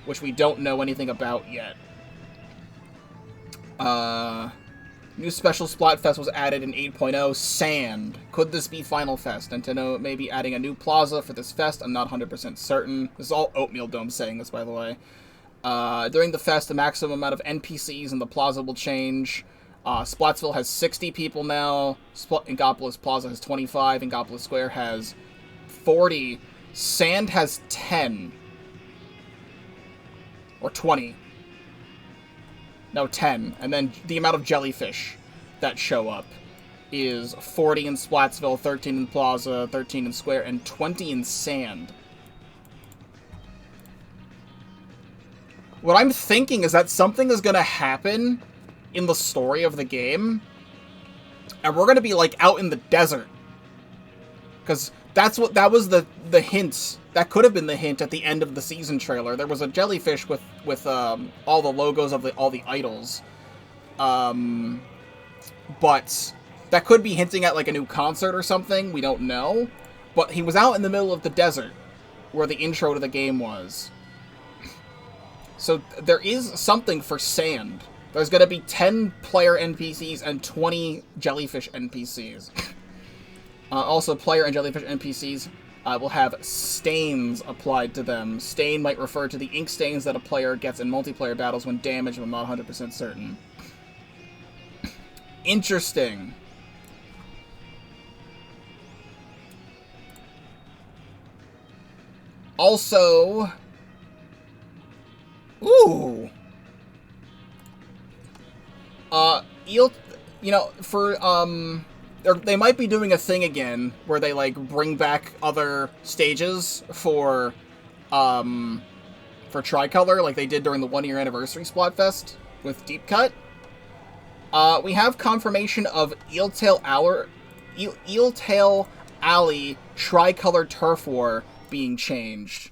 Speaker 1: which we don't know anything about yet. New special Splatfest was added in 8.0, Sand. Could this be Final Fest? Nintendo may be adding a new plaza for this fest, I'm not 100% certain. This is all Oatmeal Dome saying this, by the way. During the fest, the maximum amount of NPCs in the plaza will change. Splatsville has 60 people now. Ingopolis Plaza has 25. Ingopolis Square has 40. Sand has 10. Or 20. No, 10. And then the amount of jellyfish that show up. is 40 in Splatsville, 13 in Plaza, 13 in Square, and 20 in Sand. What I'm thinking is that something is going to happen in the story of the game, and we're going to be, like, out in the desert. Because that was the hint. That could have been the hint at the end of the season trailer. There was a jellyfish with all the logos of all the idols. But that could be hinting at, like, a new concert or something. We don't know. But he was out in the middle of the desert, where the intro to the game was. So there is something for Sand. There's going to be 10 player NPCs and 20 jellyfish NPCs. Also, player and jellyfish NPCs will have stains applied to them. Stain might refer to the ink stains that a player gets in multiplayer battles when damaged, but I'm not 100% certain. Interesting. Also... Ooh! They might be doing a thing again where they, like, bring back other stages for Tricolor, like they did during the 1-year anniversary Splatfest with Deep Cut. We have confirmation of Eeltail Alley Tricolor Turf War being changed.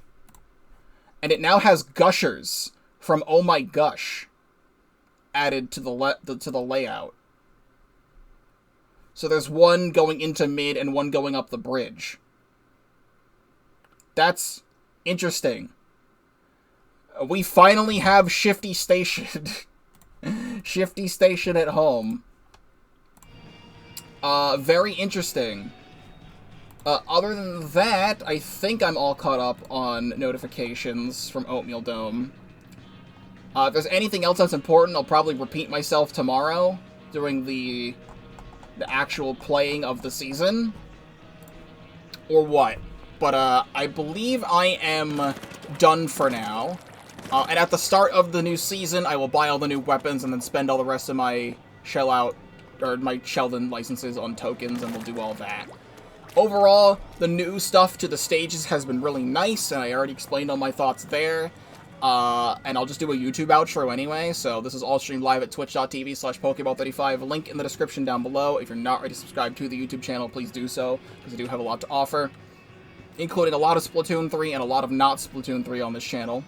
Speaker 1: And it now has Gushers from Oh My Gush added to the layout. So there's one going into mid and one going up the bridge. That's interesting. We finally have Shifty Station. Shifty Station at home. Very interesting. Other than that, I think I'm all caught up on notifications from Oatmeal Dome. If there's anything else that's important, I'll probably repeat myself tomorrow during the actual playing of the season. Or what. But, I believe I am done for now. And at the start of the new season, I will buy all the new weapons and then spend all the rest of my my Sheldon licenses on tokens, and we'll do all that. Overall, the new stuff to the stages has been really nice, and I already explained all my thoughts there. And I'll just do a YouTube outro anyway, so this is all streamed live at twitch.tv/Pokeball35, link in the description down below. If you're not already subscribed to the YouTube channel, please do so, because I do have a lot to offer, including a lot of Splatoon 3 and a lot of not Splatoon 3 on this channel.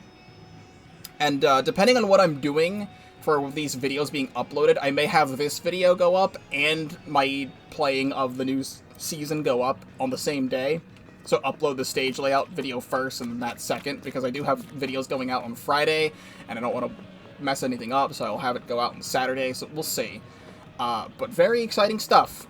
Speaker 1: And depending on what I'm doing for these videos being uploaded, I may have this video go up and my playing of the new season go up on the same day. So upload the stage layout video first and then that second, because I do have videos going out on Friday, and I don't want to mess anything up, so I'll have it go out on Saturday, so we'll see. But very exciting stuff.